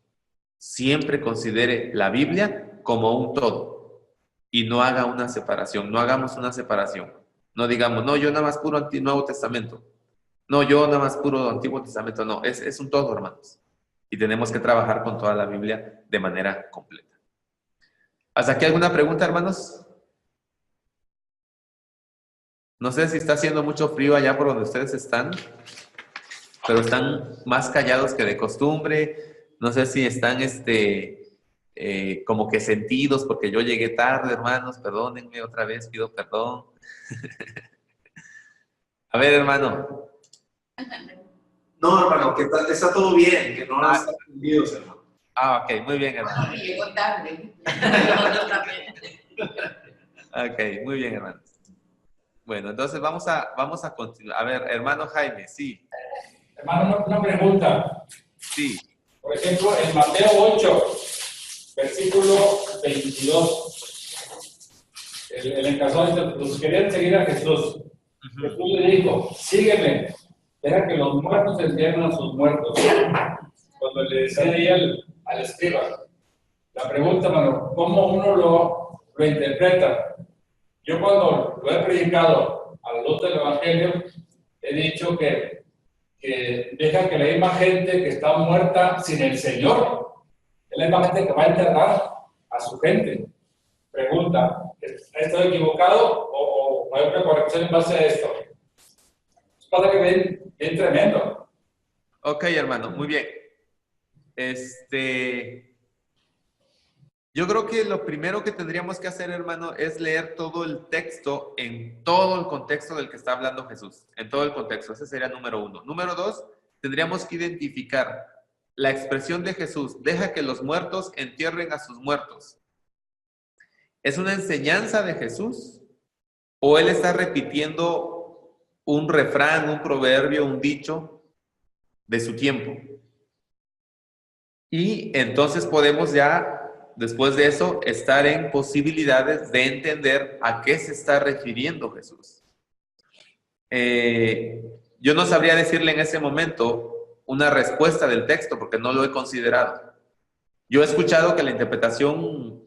Speaker 1: Siempre considere la Biblia como un todo y no haga una separación, no hagamos una separación. No digamos, no, yo nada más puro Nuevo Testamento. No, yo nada más puro Antiguo Testamento. No, es un todo, hermanos. Y tenemos que trabajar con toda la Biblia de manera completa. ¿Hasta aquí alguna pregunta, hermanos? No sé si está haciendo mucho frío allá por donde ustedes están. pero están más callados que de costumbre. No sé si están como que sentidos porque yo llegué tarde, hermanos, perdónenme otra vez, pido perdón. A ver, hermano.
Speaker 4: No, hermano, que está todo bien, que no están ofendidos, hermano.
Speaker 1: Ok, muy bien, hermano.
Speaker 5: Llegó tarde.
Speaker 1: Ok, muy bien, hermanos. Bueno, entonces vamos a continuar. A ver, hermano Jaime, sí.
Speaker 2: Hermano, una pregunta.
Speaker 1: Sí.
Speaker 2: Por ejemplo, en Mateo 8, versículo 22, el encarcelado dice, los querían seguir a Jesús. Jesús le dijo, sígueme, deja que los muertos entierren a sus muertos. Cuando le decía ahí al escriba, la pregunta, hermano, ¿cómo uno lo interpreta? Yo cuando lo he predicado a la luz del Evangelio, he dicho que deja que la misma gente que está muerta sin el Señor, es la misma gente que va a enterrar a su gente. Pregunta, ¿estoy equivocado o hay una corrección en base a esto? Es para que bien tremendo.
Speaker 1: Ok, hermano, muy bien. Yo creo que lo primero que tendríamos que hacer, hermano, es leer todo el texto en todo el contexto del que está hablando Jesús. En todo el contexto. Ese sería número 1. Número 2, tendríamos que identificar la expresión de Jesús. Deja que los muertos entierren a sus muertos. ¿Es una enseñanza de Jesús? ¿O él está repitiendo un refrán, un proverbio, un dicho de su tiempo? Y entonces podemos ya, después de eso, estar en posibilidades de entender a qué se está refiriendo Jesús. Yo no sabría decirle en ese momento una respuesta del texto porque no lo he considerado. Yo he escuchado que la interpretación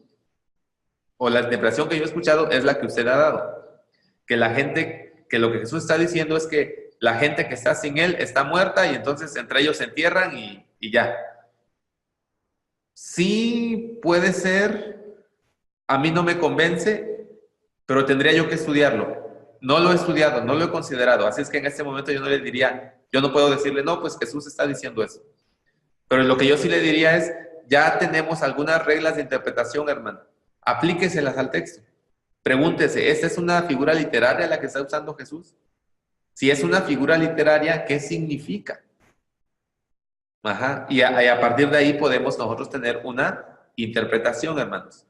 Speaker 1: que yo he escuchado es la que usted ha dado. Que lo que Jesús está diciendo es que la gente que está sin él está muerta y entonces entre ellos se entierran y ya. Sí, puede ser, a mí no me convence, pero tendría yo que estudiarlo. No lo he estudiado, no lo he considerado, así es que en este momento yo no le diría, yo no puedo decirle, no, pues Jesús está diciendo eso. Pero lo que yo sí le diría es, ya tenemos algunas reglas de interpretación, hermano. Aplíqueselas al texto. Pregúntese, ¿esta es una figura literaria la que está usando Jesús? Si es una figura literaria, ¿qué significa? Ajá, y a partir de ahí podemos nosotros tener una interpretación, hermanos.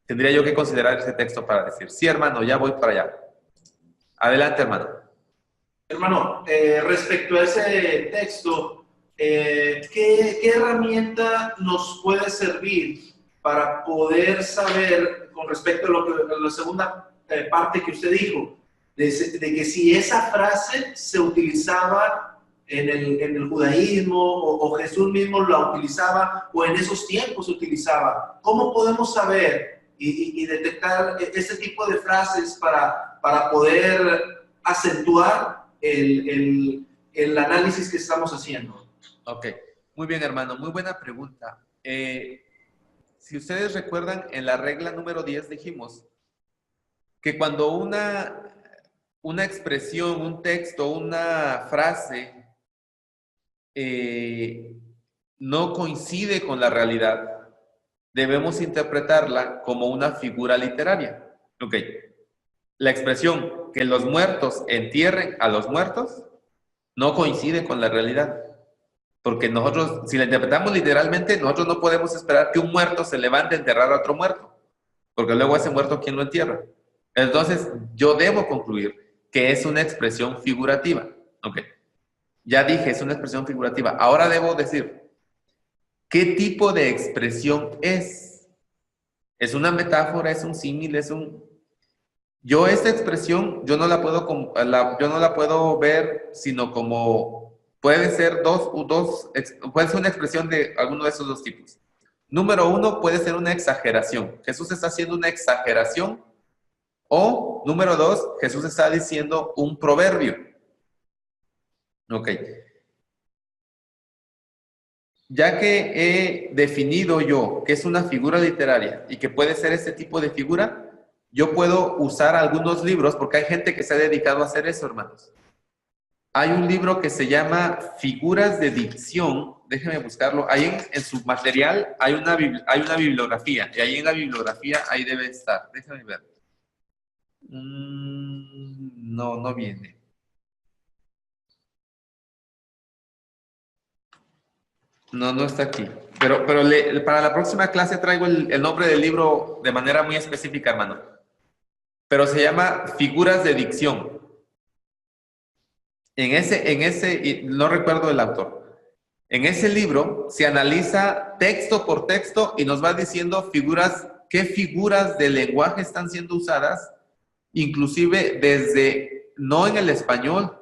Speaker 1: Tendría yo que considerar ese texto para decir, sí, hermano, ya voy para allá. Adelante, hermano.
Speaker 4: Hermano, respecto a ese texto, ¿qué herramienta nos puede servir para poder saber, con respecto a la segunda parte que usted dijo, de que si esa frase se utilizaba en el judaísmo o Jesús mismo la utilizaba o en esos tiempos se utilizaba? ¿Cómo podemos saber y detectar este tipo de frases para poder acentuar el análisis que estamos haciendo?
Speaker 1: Ok, muy bien, hermano, muy buena pregunta. Si ustedes recuerdan, en la regla número 10 dijimos que cuando una expresión, un texto, una frase no coincide con la realidad, debemos interpretarla como una figura literaria. Ok, la expresión que los muertos entierren a los muertos no coincide con la realidad. Porque nosotros, si la interpretamos literalmente, nosotros no podemos esperar que un muerto se levante a enterrar a otro muerto. Porque luego ese muerto, ¿quién lo entierra? Entonces, yo debo concluir que es una expresión figurativa. Ok. Ya dije, es una expresión figurativa. Ahora debo decir, ¿qué tipo de expresión es? ¿Es una metáfora? ¿Es un símil? Yo esta expresión, yo no la puedo ver, sino como puede ser puede ser una expresión de alguno de esos dos tipos. Número 1, puede ser una exageración. Jesús está haciendo una exageración. O, número 2, Jesús está diciendo un proverbio. Ok. Ya que he definido yo que es una figura literaria y que puede ser este tipo de figura, yo puedo usar algunos libros porque hay gente que se ha dedicado a hacer eso, hermanos. hay un libro que se llama Figuras de Dicción. Déjenme buscarlo. Ahí en su material hay una bibliografía. Y ahí en la bibliografía ahí debe estar. Déjenme ver. No, no viene. No, no está aquí. Pero para la próxima clase traigo el nombre del libro de manera muy específica, hermano. Pero se llama Figuras de Dicción. Y no recuerdo el autor. En ese libro se analiza texto por texto y nos va diciendo qué figuras de lenguaje están siendo usadas, inclusive desde, no en el español,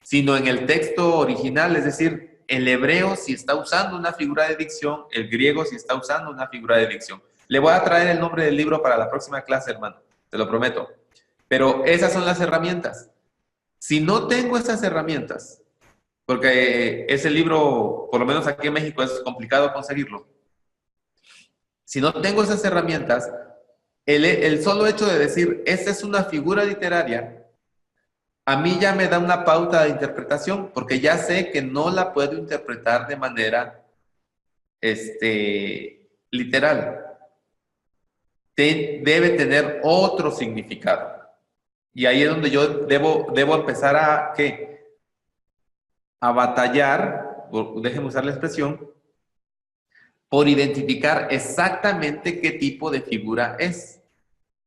Speaker 1: sino en el texto original, es decir, el hebreo si está usando una figura de dicción, el griego si está usando una figura de dicción. Le voy a traer el nombre del libro para la próxima clase, hermano, te lo prometo. Pero esas son las herramientas. Si no tengo esas herramientas, porque ese libro, por lo menos aquí en México, es complicado conseguirlo. Si no tengo esas herramientas, el solo hecho de decir, esta es una figura literaria, a mí ya me da una pauta de interpretación, porque ya sé que no la puedo interpretar de manera literal. Debe tener otro significado. Y ahí es donde yo debo empezar a batallar, déjenme usar la expresión, por identificar exactamente qué tipo de figura es.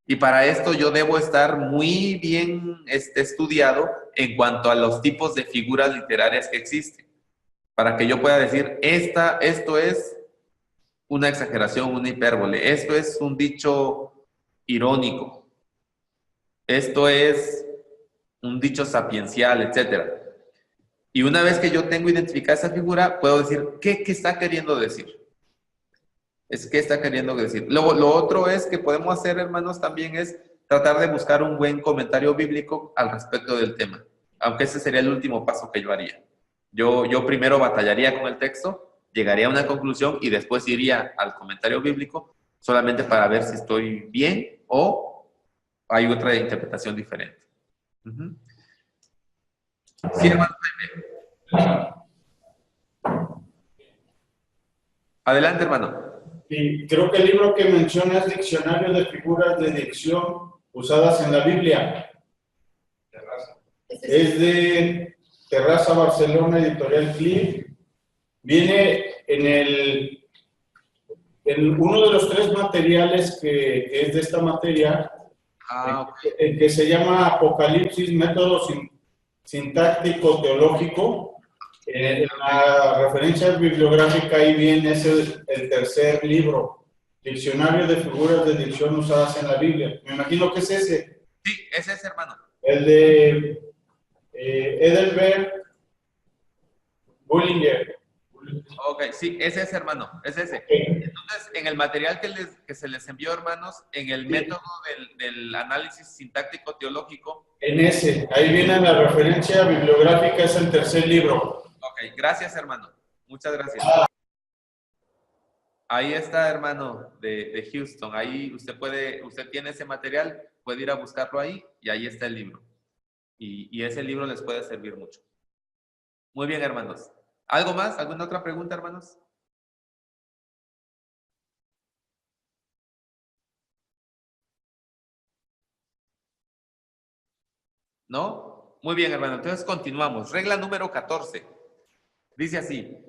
Speaker 1: Y para esto yo debo estar muy bien estudiado en cuanto a los tipos de figuras literarias que existen, para que yo pueda decir, esto es una exageración, una hipérbole, esto es un dicho irónico, esto es un dicho sapiencial, etc. Y una vez que yo tengo identificada esa figura, puedo decir, ¿qué está queriendo decir? ¿Qué está queriendo decir? Lo otro es que podemos hacer, hermanos, también es tratar de buscar un buen comentario bíblico al respecto del tema. Aunque ese sería el último paso que yo haría. Yo primero batallaría con el texto, llegaría a una conclusión y después iría al comentario bíblico solamente para ver si estoy bien o hay otra interpretación diferente. Sí, hermano. Adelante, hermano.
Speaker 5: Y creo que el libro que menciona es Diccionario de Figuras de Dicción usadas en la Biblia. Es de Terraza Barcelona, Editorial Cliff. Viene en uno de los 3 materiales que es de esta materia, el que se llama Apocalipsis, método sintáctico teológico. En la referencia bibliográfica ahí viene el tercer libro, Diccionario de Figuras de Dicción usadas en la Biblia. Me imagino que es ese.
Speaker 1: Sí, ese es, hermano.
Speaker 5: El de Edelbert Bullinger.
Speaker 1: Ok, sí, ese es, hermano, es ese.
Speaker 5: Okay.
Speaker 1: Entonces, en el material que se les envió, hermanos, en el método del análisis sintáctico teológico.
Speaker 5: En ese, ahí viene la referencia bibliográfica, es el tercer libro.
Speaker 1: Ok, gracias, hermano. Muchas gracias. Ahí está, hermano, de Houston. Ahí usted tiene ese material, puede ir a buscarlo ahí y ahí está el libro. Y ese libro les puede servir mucho. Muy bien, hermanos. ¿Algo más? ¿Alguna otra pregunta, hermanos? ¿No? Muy bien, hermano. Entonces continuamos. Regla número 14. Dice así.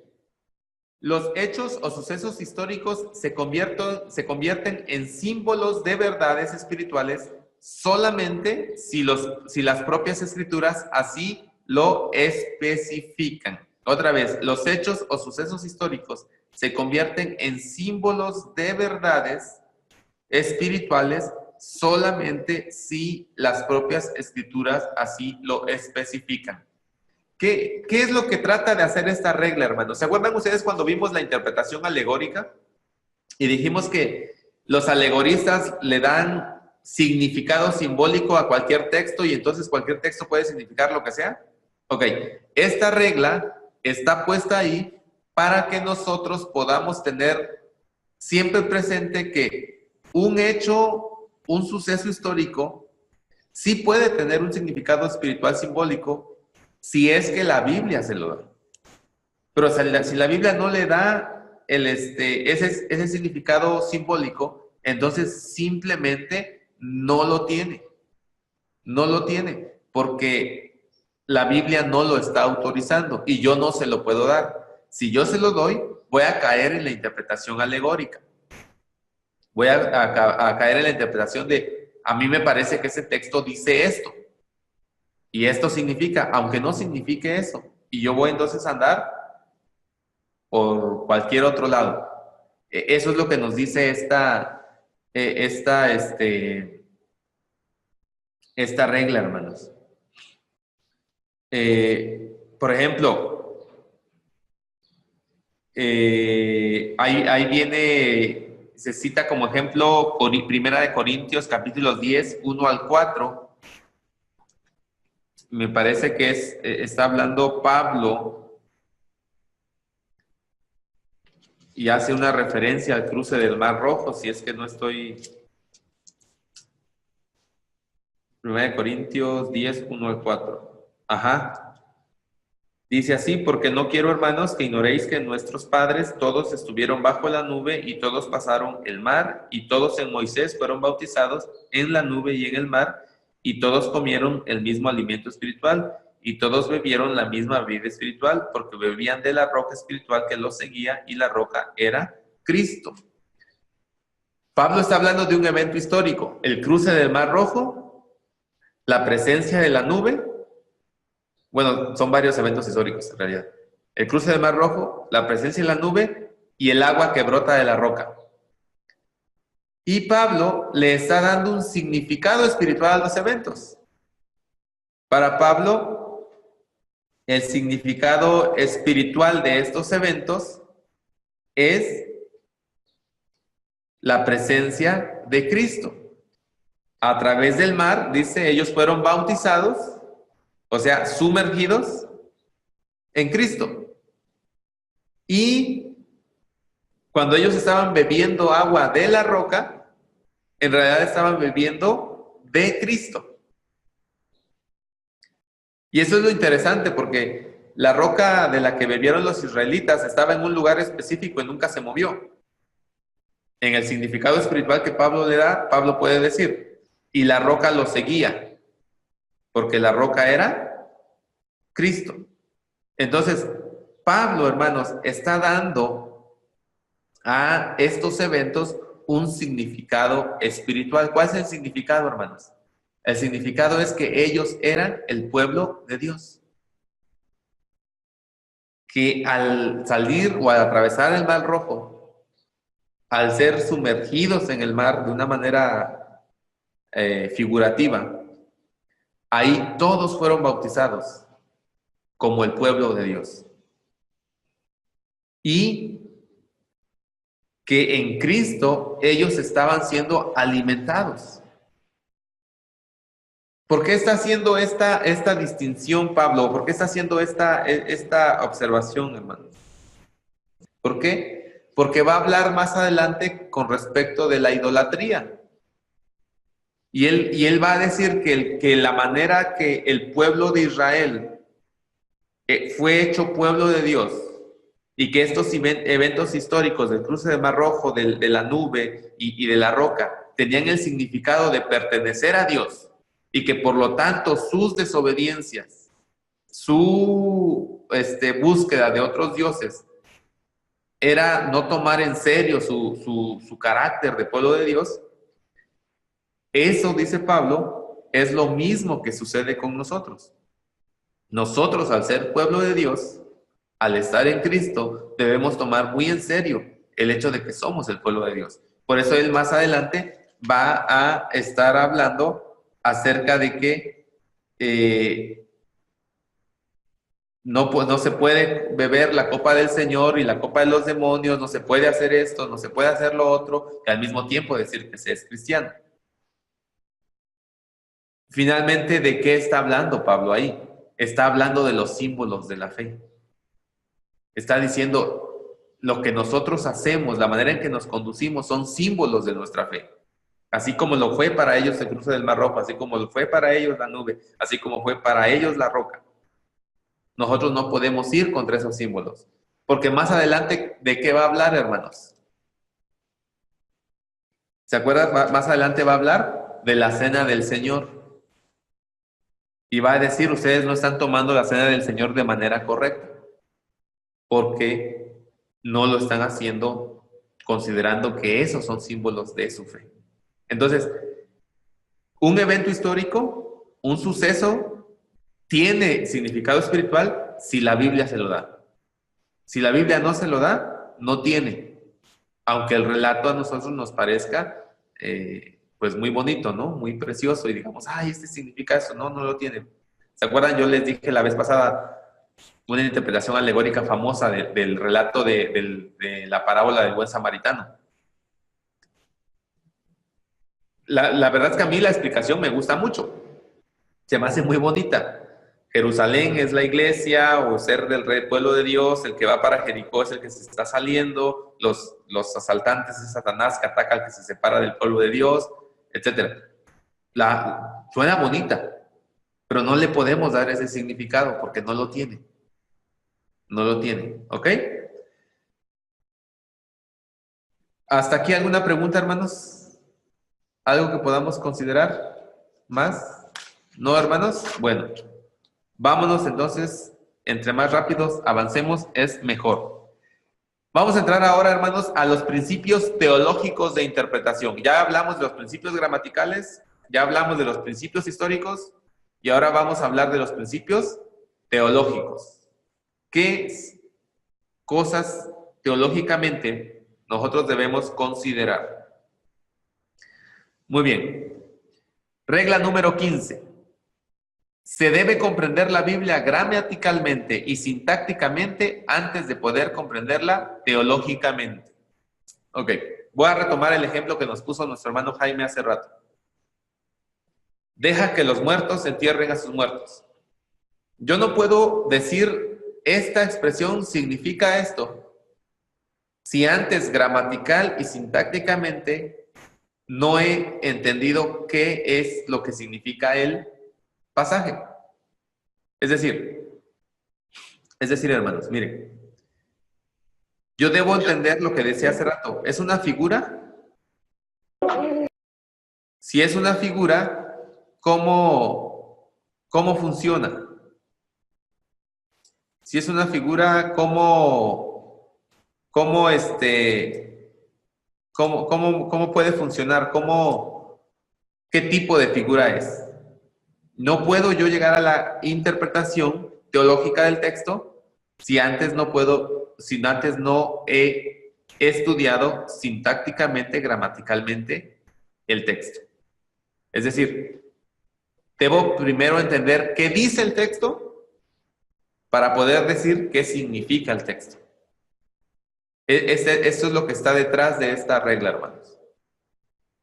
Speaker 1: Los hechos o sucesos históricos se convierten en símbolos de verdades espirituales solamente si las propias escrituras así lo especifican. Otra vez, los hechos o sucesos históricos se convierten en símbolos de verdades espirituales solamente si las propias escrituras así lo especifican. ¿Qué es lo que trata de hacer esta regla, hermanos? ¿Se acuerdan ustedes cuando vimos la interpretación alegórica? Y dijimos que los alegoristas le dan significado simbólico a cualquier texto y entonces cualquier texto puede significar lo que sea. Ok, esta regla está puesta ahí para que nosotros podamos tener siempre presente que un hecho, un suceso histórico, sí puede tener un significado espiritual simbólico, si es que la Biblia se lo da. Pero si la Biblia no le da ese significado simbólico, entonces simplemente no lo tiene. No lo tiene, porque la Biblia no lo está autorizando y yo no se lo puedo dar. Si yo se lo doy, voy a caer en la interpretación alegórica. Voy a caer en la interpretación de, a mí me parece que ese texto dice esto. Y esto significa, aunque no signifique eso. Y yo voy entonces a andar por cualquier otro lado. Eso es lo que nos dice esta regla, hermanos. Por ejemplo, ahí viene, se cita como ejemplo Primera de Corintios, capítulos 10, 1 al 4. Me parece que está hablando Pablo y hace una referencia al cruce del Mar Rojo, si es que no estoy... 1 Corintios 10, 1 al 4. Ajá. Dice así, porque no quiero, hermanos, que ignoréis que nuestros padres todos estuvieron bajo la nube y todos pasaron el mar y todos en Moisés fueron bautizados en la nube y en el mar y todos comieron el mismo alimento espiritual y todos bebieron la misma bebida espiritual porque bebían de la roca espiritual que los seguía y la roca era Cristo. Pablo está hablando de un evento histórico, el cruce del Mar Rojo, la presencia de la nube. Bueno, son varios eventos históricos en realidad. El cruce del Mar Rojo, la presencia de la nube y el agua que brota de la roca. Y Pablo le está dando un significado espiritual a los eventos. Para Pablo, el significado espiritual de estos eventos es la presencia de Cristo. A través del mar, dice, ellos fueron bautizados, o sea, sumergidos en Cristo. Y cuando ellos estaban bebiendo agua de la roca, en realidad estaban bebiendo de Cristo. Y eso es lo interesante, porque la roca de la que bebieron los israelitas estaba en un lugar específico y nunca se movió. En el significado espiritual que Pablo le da, Pablo puede decir, y la roca lo seguía, porque la roca era Cristo. Entonces, Pablo, hermanos, está dando a estos eventos un significado espiritual. ¿Cuál es el significado, hermanos? El significado es que ellos eran el pueblo de Dios. Que al salir o al atravesar el Mar Rojo, al ser sumergidos en el mar de una manera figurativa, ahí todos fueron bautizados como el pueblo de Dios. Y que en Cristo ellos estaban siendo alimentados. ¿Por qué está haciendo esta distinción Pablo? ¿Por qué está haciendo esta observación, hermanos? ¿Por qué? Porque va a hablar más adelante con respecto de la idolatría. Y él va a decir que la manera que el pueblo de Israel fue hecho pueblo de Dios y que estos eventos históricos del cruce del Mar Rojo, de la nube y de la roca, tenían el significado de pertenecer a Dios y que por lo tanto sus desobediencias, su búsqueda de otros dioses, era no tomar en serio su carácter de pueblo de Dios. Eso, dice Pablo, es lo mismo que sucede con nosotros. Nosotros, al ser pueblo de Dios, al estar en Cristo, debemos tomar muy en serio el hecho de que somos el pueblo de Dios. Por eso él más adelante va a estar hablando acerca de que no se puede beber la copa del Señor y la copa de los demonios, no se puede hacer esto, no se puede hacer lo otro, y al mismo tiempo decir que se es cristiano. Finalmente, ¿de qué está hablando Pablo ahí? Está hablando de los símbolos de la fe. Está diciendo lo que nosotros hacemos, la manera en que nos conducimos, son símbolos de nuestra fe. Así como lo fue para ellos el cruce del Mar Rojo, así como lo fue para ellos la nube, así como fue para ellos la roca. nosotros no podemos ir contra esos símbolos. Porque más adelante, ¿de qué va a hablar, hermanos? ¿Se acuerdan? Más adelante va a hablar de la cena del Señor. Y va a decir, ustedes no están tomando la cena del Señor de manera correcta. Porque no lo están haciendo considerando que esos son símbolos de su fe. Entonces, un evento histórico, un suceso, tiene significado espiritual si la Biblia se lo da. Si la Biblia no se lo da, no tiene. Aunque el relato a nosotros nos parezca pues muy bonito, ¿no? Muy precioso y digamos, ay, este significa eso. No, no lo tiene. ¿Se acuerdan? Yo les dije la vez pasada una interpretación alegórica famosa del relato de la parábola del buen samaritano. La verdad es que a mí la explicación me gusta mucho. Se me hace muy bonita. Jerusalén es la iglesia o ser del pueblo de Dios, el que va para Jericó es el que se está saliendo, los asaltantes es Satanás que ataca al que se separa del pueblo de Dios, etc. Suena bonita, pero no le podemos dar ese significado porque no lo tiene. No lo tiene, ¿ok? ¿Hasta aquí alguna pregunta, hermanos? ¿Algo que podamos considerar más? ¿No, hermanos? Bueno, vámonos entonces, entre más rápidos avancemos es mejor. Vamos a entrar ahora, hermanos, a los principios teológicos de interpretación. Ya hablamos de los principios gramaticales, ya hablamos de los principios históricos y ahora vamos a hablar de los principios teológicos. ¿Qué cosas teológicamente nosotros debemos considerar? Muy bien. Regla número 15. Se debe comprender la Biblia gramaticalmente y sintácticamente antes de poder comprenderla teológicamente. Ok, voy a retomar el ejemplo que nos puso nuestro hermano Jaime hace rato. Deja que los muertos entierren a sus muertos. Yo no puedo decir esta expresión significa esto si antes gramatical y sintácticamente no he entendido qué es lo que significa el pasaje. Es decir, hermanos, miren, yo debo entender lo que decía hace rato. ¿Es una figura? Si es una figura, ¿cómo funciona? Si es una figura, ¿cómo puede funcionar? ¿Qué tipo de figura es? No puedo yo llegar a la interpretación teológica del texto si antes no he estudiado sintácticamente, gramaticalmente el texto. Es decir, debo primero entender qué dice el texto para poder decir qué significa el texto. Eso es lo que está detrás de esta regla, hermanos.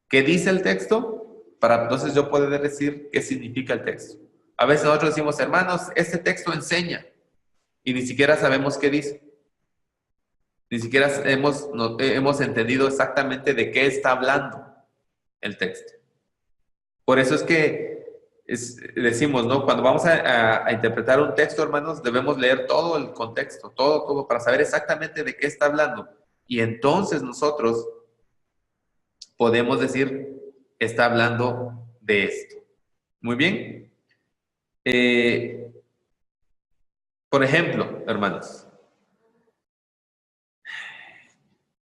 Speaker 1: ¿Qué dice el texto? Para entonces yo poder decir qué significa el texto. A veces nosotros decimos, hermanos, este texto enseña y ni siquiera sabemos qué dice. Ni siquiera hemos entendido exactamente de qué está hablando el texto. Por eso es que decimos, ¿no? Cuando vamos a interpretar un texto, hermanos, debemos leer todo el contexto, todo, para saber exactamente de qué está hablando. Y entonces nosotros podemos decir, está hablando de esto. Muy bien. Por ejemplo, hermanos,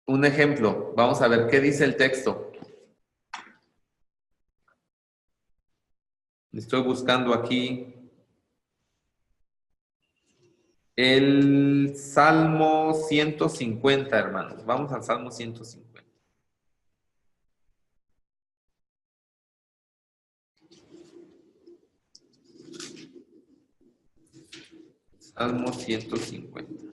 Speaker 1: un ejemplo. Vamos a ver qué dice el texto. Estoy buscando aquí el Salmo 150, hermanos. Vamos al Salmo 150. Salmo 150.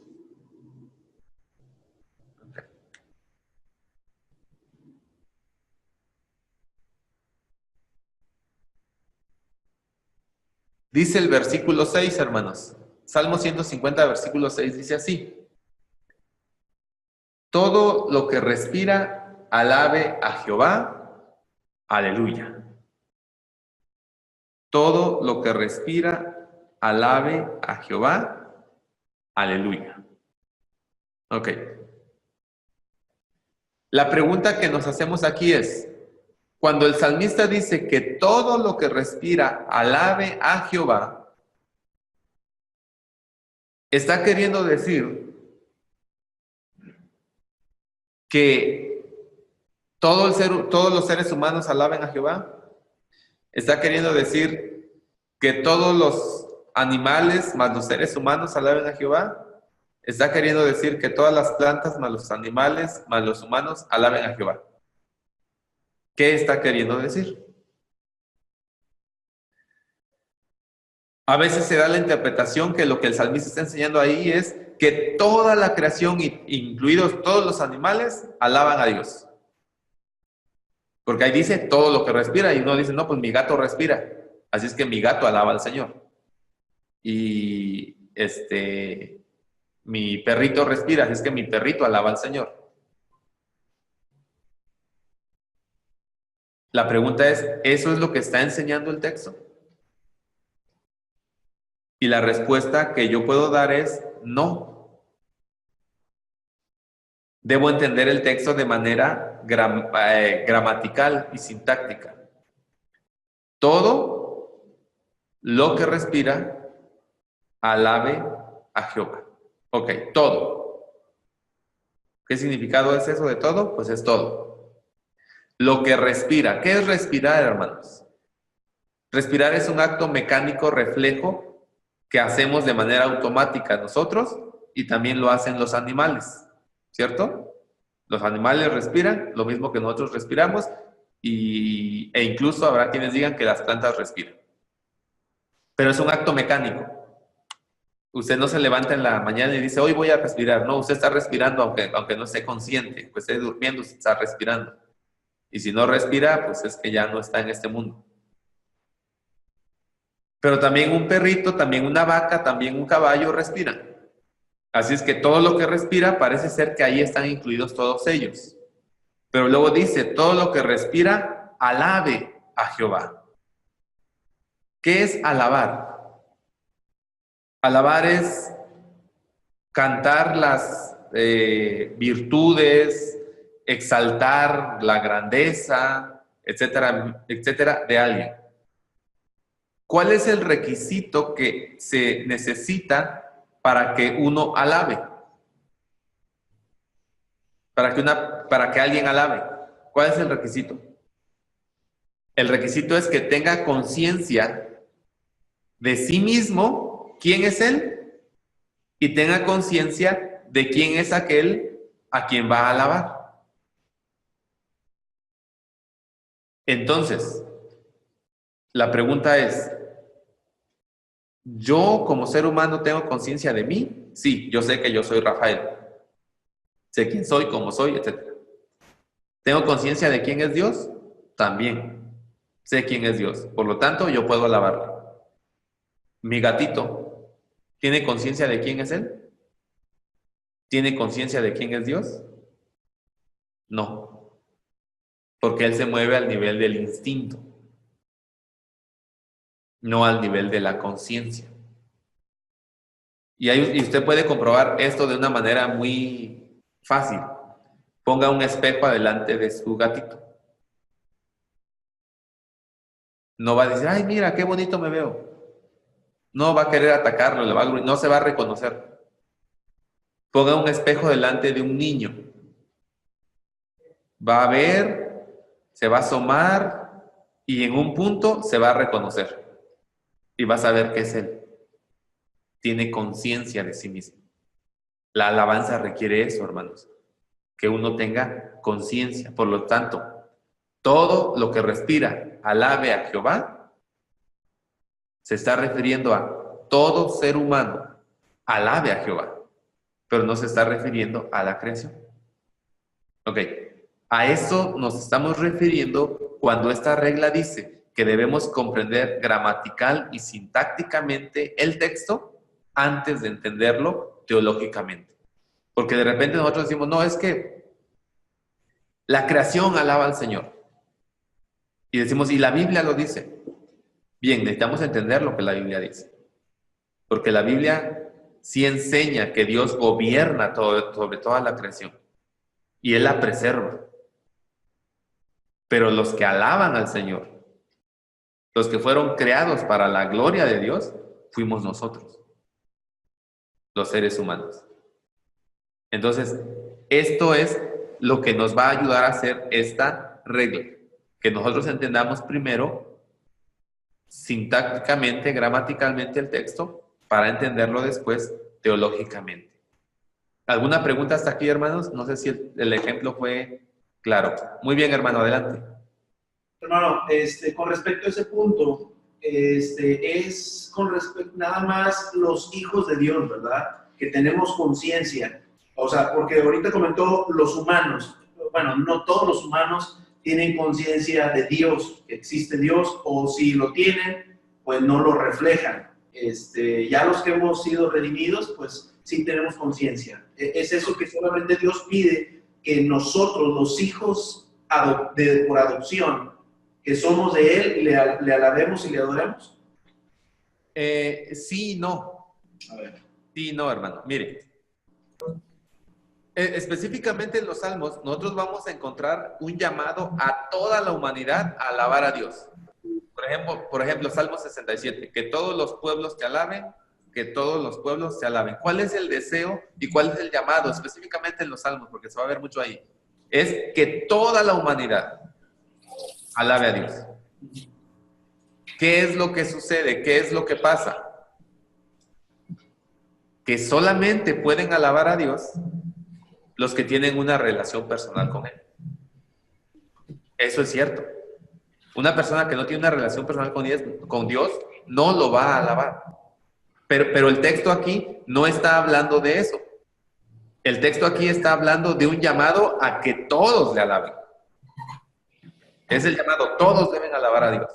Speaker 1: Dice el versículo 6, hermanos. Salmo 150, versículo 6, dice así. Todo lo que respira, alabe a Jehová. Aleluya. Todo lo que respira, alabe a Jehová. Aleluya. Ok. La pregunta que nos hacemos aquí es, cuando el salmista dice que todo lo que respira alabe a Jehová, está queriendo decir que todos los seres humanos alaben a Jehová. Está queriendo decir que todos los animales más los seres humanos alaben a Jehová. Está queriendo decir que todas las plantas más los animales más los humanos alaben a Jehová. ¿Qué está queriendo decir? A veces se da la interpretación que lo que el salmista está enseñando ahí es que toda la creación, incluidos todos los animales, alaban a Dios. Porque ahí dice todo lo que respira y uno dice, no, pues mi gato respira. Así es que mi gato alaba al Señor. Y mi perrito respira, así es que mi perrito alaba al Señor. La pregunta es, ¿eso es lo que está enseñando el texto? Y la respuesta que yo puedo dar es no. Debo entender el texto de manera gramatical y sintáctica. Todo lo que respira, alabe a Jehová. Ok, todo. ¿Qué significado es eso de todo? Pues es todo. Lo que respira. ¿Qué es respirar, hermanos? Respirar es un acto mecánico reflejo que hacemos de manera automática nosotros y también lo hacen los animales, ¿cierto? Los animales respiran lo mismo que nosotros respiramos e incluso habrá quienes digan que las plantas respiran. Pero es un acto mecánico. Usted no se levanta en la mañana y dice, hoy voy a respirar. No, usted está respirando aunque no esté consciente, pues esté durmiendo, usted está respirando. Y si no respira, pues es que ya no está en este mundo. Pero también un perrito, también una vaca, también un caballo respiran. Así es que todo lo que respira parece ser que ahí están incluidos todos ellos. Pero luego dice, todo lo que respira, alabe a Jehová. ¿Qué es alabar? Alabar es cantar las virtudes, exaltar la grandeza, etcétera, etcétera, de alguien. ¿Cuál es el requisito que se necesita para que uno alabe? Para que alguien alabe. ¿Cuál es el requisito? El requisito es que tenga conciencia de sí mismo, quién es él, y tenga conciencia de quién es aquel a quien va a alabar. Entonces, la pregunta es, ¿yo como ser humano tengo conciencia de mí? Sí, yo sé que yo soy Rafael. Sé quién soy, cómo soy, etc. ¿Tengo conciencia de quién es Dios? También sé quién es Dios. Por lo tanto, yo puedo alabarle. Mi gatito, ¿tiene conciencia de quién es él? ¿Tiene conciencia de quién es Dios? No. Porque él se mueve al nivel del instinto, no al nivel de la conciencia. Y usted puede comprobar esto de una manera muy fácil. Ponga un espejo adelante de su gatito. No va a decir, ay, mira, qué bonito me veo. No va a querer atacarlo, no se va a reconocer. Ponga un espejo delante de un niño. Va a ver, se va a asomar y en un punto se va a reconocer. Y va a saber que es él. Tiene conciencia de sí mismo. La alabanza requiere eso, hermanos. Que uno tenga conciencia. Por lo tanto, todo lo que respira, alabe a Jehová, se está refiriendo a todo ser humano, alabe a Jehová, pero no se está refiriendo a la creación. Ok, a eso nos estamos refiriendo cuando esta regla dice que debemos comprender gramatical y sintácticamente el texto antes de entenderlo teológicamente. Porque de repente nosotros decimos, no, es que la creación alaba al Señor. Y decimos, y la Biblia lo dice. Bien, necesitamos entender lo que la Biblia dice. Porque la Biblia sí enseña que Dios gobierna sobre toda la creación y Él la preserva. Pero los que alaban al Señor, los que fueron creados para la gloria de Dios, fuimos nosotros, los seres humanos. Entonces, esto es lo que nos va a ayudar a hacer esta regla, que nosotros entendamos primero sintácticamente, gramaticalmente el texto, para entenderlo después teológicamente. ¿Alguna pregunta hasta aquí, hermanos? No sé si el ejemplo fue claro. Muy bien, hermano, adelante.
Speaker 4: Hermano, con respecto a ese punto, es con respecto nada más los hijos de Dios, ¿verdad? Que tenemos conciencia. O sea, porque ahorita comentó los humanos. Bueno, no todos los humanos tienen conciencia de Dios, que existe Dios, o si lo tienen, pues no lo reflejan. Ya los que hemos sido redimidos, pues sí tenemos conciencia. Es eso que solamente Dios pide, que nosotros, los hijos por adopción, que somos de Él, le alabemos y le adoremos.
Speaker 1: Sí y no.
Speaker 4: A ver.
Speaker 1: Sí y no, hermano. Mire, específicamente en los Salmos, nosotros vamos a encontrar un llamado a toda la humanidad a alabar a Dios. Por ejemplo, Salmo 67, que todos los pueblos te alaben, que todos los pueblos te alaben. ¿Cuál es el deseo y cuál es el llamado? Específicamente en los Salmos, porque se va a ver mucho ahí. Es que toda la humanidad alabe a Dios. ¿Qué es lo que sucede? ¿Qué es lo que pasa? Que solamente pueden alabar a Dios los que tienen una relación personal con Él. Eso es cierto. Una persona que no tiene una relación personal con Dios no lo va a alabar. Pero el texto aquí no está hablando de eso. El texto aquí está hablando de un llamado a que todos le alaben. Es el llamado, todos deben alabar a Dios.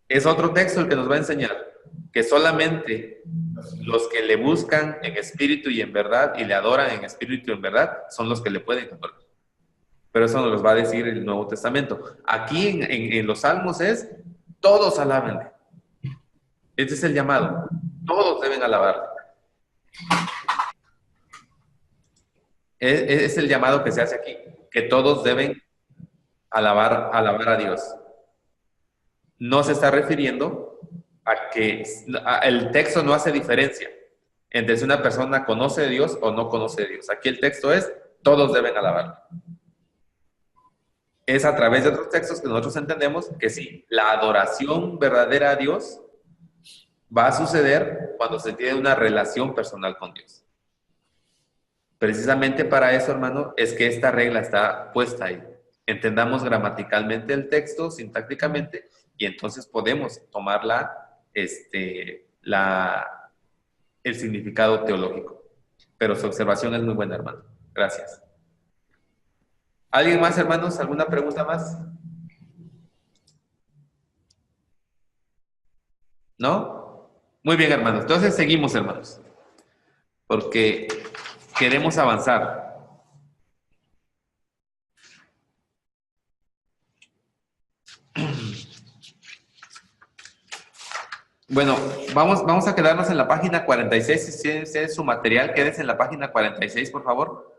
Speaker 1: Es otro texto el que nos va a enseñar que solamente los que le buscan en espíritu y en verdad y le adoran en espíritu y en verdad son los que le pueden adorar. Pero eso nos lo va a decir el Nuevo Testamento. Aquí en los Salmos es todos alábenle. Este es el llamado. Todos deben alabarle. Es el llamado que se hace aquí, que todos deben alabar a Dios. No se está refiriendo a que el texto no hace diferencia entre si una persona conoce de Dios o no conoce de Dios. Aquí el texto es, todos deben alabarle. Es a través de otros textos que nosotros entendemos que sí, la adoración verdadera a Dios va a suceder cuando se tiene una relación personal con Dios. Precisamente para eso, hermano, es que esta regla está puesta ahí. Entendamos gramaticalmente el texto, sintácticamente, y entonces podemos tomar el significado teológico. Pero su observación es muy buena, hermano. Gracias. ¿Alguien más, hermanos? ¿Alguna pregunta más? ¿No? Muy bien, hermanos. Entonces seguimos, hermanos. Porque queremos avanzar. Bueno, vamos a quedarnos en la página 46. Si es su material, quédese en la página 46, por favor.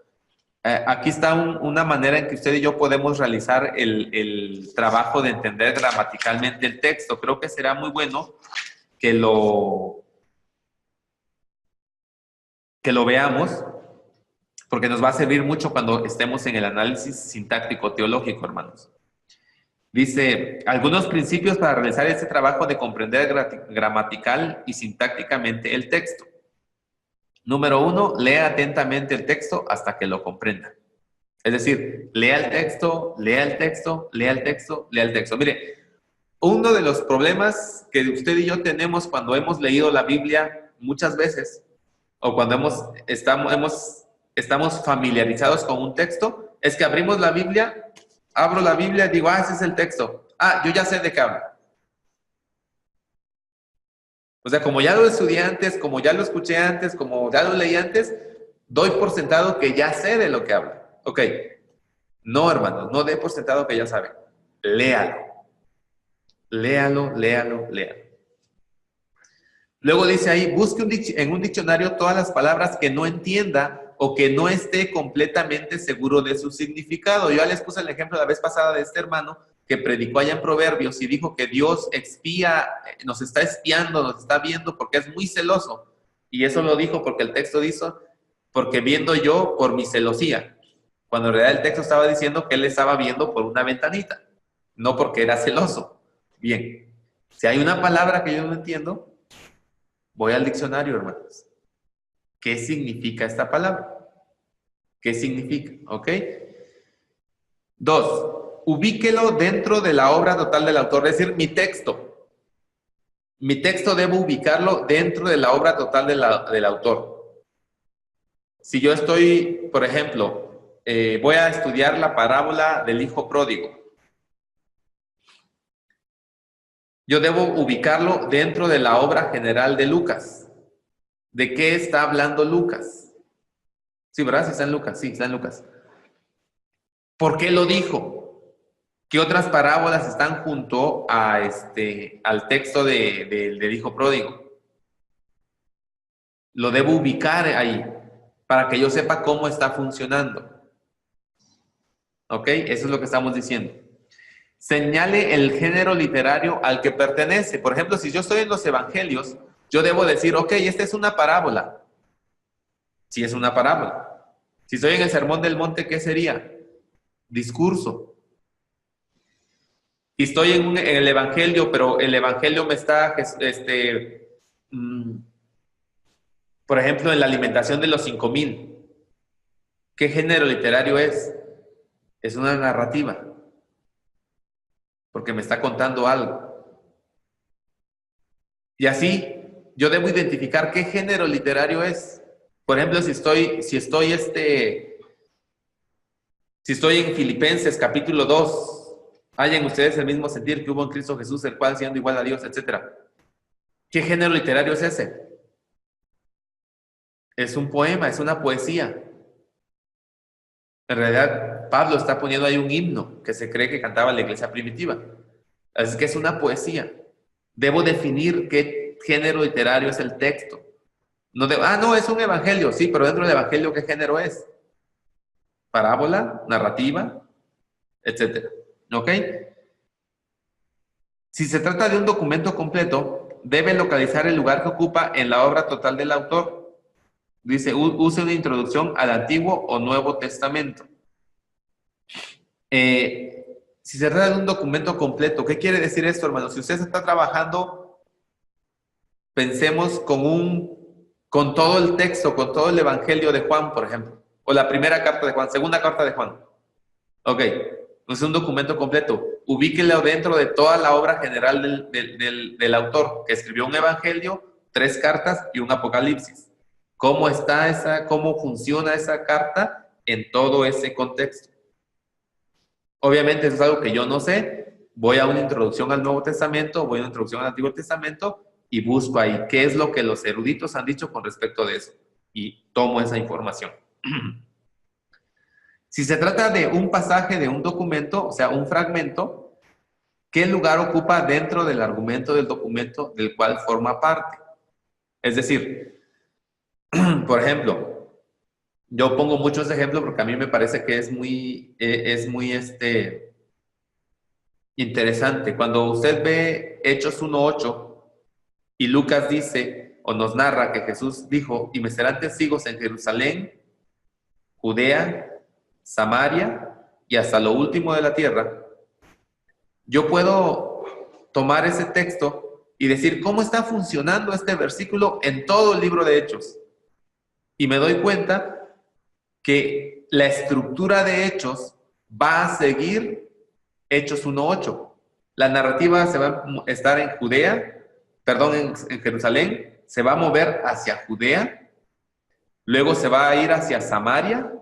Speaker 1: Aquí está una manera en que usted y yo podemos realizar el trabajo de entender gramaticalmente el texto. Creo que será muy bueno que lo veamos, porque nos va a servir mucho cuando estemos en el análisis sintáctico teológico, hermanos. Dice, algunos principios para realizar este trabajo de comprender gramatical y sintácticamente el texto. Número 1, lea atentamente el texto hasta que lo comprenda. Es decir, lea el texto, lea el texto, lea el texto, lea el texto. Mire, uno de los problemas que usted y yo tenemos cuando hemos leído la Biblia muchas veces, o cuando estamos familiarizados con un texto, es que abrimos la Biblia, abro la Biblia y digo, ese es el texto. Yo ya sé de qué habla. O sea, como ya lo estudié antes, como ya lo escuché antes, como ya lo leí antes, doy por sentado que ya sé de lo que habla. Ok. No, hermanos, no dé por sentado que ya sabe. Léalo. Léalo, léalo, léalo. Luego dice ahí, busque en un diccionario todas las palabras que no entienda o que no esté completamente seguro de su significado. Yo ya les puse el ejemplo la vez pasada de este hermano que predicó allá en Proverbios y dijo que Dios espía, nos está espiando, nos está viendo porque es muy celoso. Y eso lo dijo porque el texto dice, porque viendo yo por mi celosía. Cuando en realidad el texto estaba diciendo que él estaba viendo por una ventanita, no porque era celoso. Bien, si hay una palabra que yo no entiendo, voy al diccionario, hermanos. ¿Qué significa esta palabra? ¿Qué significa? ¿Ok? 2. Ubíquelo dentro de la obra total del autor, es decir, mi texto. Mi texto debo ubicarlo dentro de la obra total del autor. Si yo estoy, por ejemplo, voy a estudiar la parábola del hijo pródigo. Yo debo ubicarlo dentro de la obra general de Lucas. ¿De qué está hablando Lucas? Sí, ¿verdad? Sí está en Lucas, sí, está en Lucas. ¿Por qué lo dijo? ¿Qué otras parábolas están junto a al texto del hijo pródigo? Lo debo ubicar ahí para que yo sepa cómo está funcionando. ¿Ok? Eso es lo que estamos diciendo. Señale el género literario al que pertenece. Por ejemplo, si yo estoy en los evangelios, yo debo decir, ok, esta es una parábola. Sí, es una parábola. Si estoy en el Sermón del Monte, ¿qué sería? Discurso. Y estoy en el evangelio, pero el evangelio me está, por ejemplo, en la alimentación de los 5,000. ¿Qué género literario es? Es una narrativa. Porque me está contando algo. Y así, yo debo identificar qué género literario es. Por ejemplo, si estoy en Filipenses capítulo 2, hallen ustedes el mismo sentir que hubo en Cristo Jesús, el cual siendo igual a Dios, etc. ¿Qué género literario es ese? Es un poema, es una poesía. En realidad, Pablo está poniendo ahí un himno que se cree que cantaba la iglesia primitiva. Así que es una poesía. Debo definir qué género literario es el texto. No, es un evangelio, sí, pero dentro del evangelio, ¿qué género es? Parábola, narrativa, etcétera. ¿Ok? Si se trata de un documento completo, debe localizar el lugar que ocupa en la obra total del autor. Dice, use una introducción al Antiguo o Nuevo Testamento. Si se trata de un documento completo, ¿qué quiere decir esto, hermano? Si usted está trabajando, pensemos con todo el texto, con todo el Evangelio de Juan, por ejemplo, o la primera carta de Juan, segunda carta de Juan. Ok, es un documento completo. Ubíquelo dentro de toda la obra general del autor, que escribió un Evangelio, 3 cartas y un Apocalipsis. ¿Cómo funciona esa carta en todo ese contexto? Obviamente eso es algo que yo no sé. Voy a una introducción al Nuevo Testamento, voy a una introducción al Antiguo Testamento y busco ahí qué es lo que los eruditos han dicho con respecto de eso. Y tomo esa información. Si se trata de un pasaje de un documento, o sea, un fragmento, ¿qué lugar ocupa dentro del argumento del documento del cual forma parte? Es decir, por ejemplo, yo pongo muchos ejemplos porque a mí me parece que es muy interesante. Cuando usted ve Hechos 1:8 y Lucas dice o nos narra que Jesús dijo, y me serán testigos en Jerusalén, Judea, Samaria y hasta lo último de la tierra, yo puedo tomar ese texto y decir cómo está funcionando este versículo en todo el libro de Hechos. Y me doy cuenta que la estructura de Hechos va a seguir Hechos 1:8. La narrativa se va a estar en Jerusalén, se va a mover hacia Judea, luego se va a ir hacia Samaria,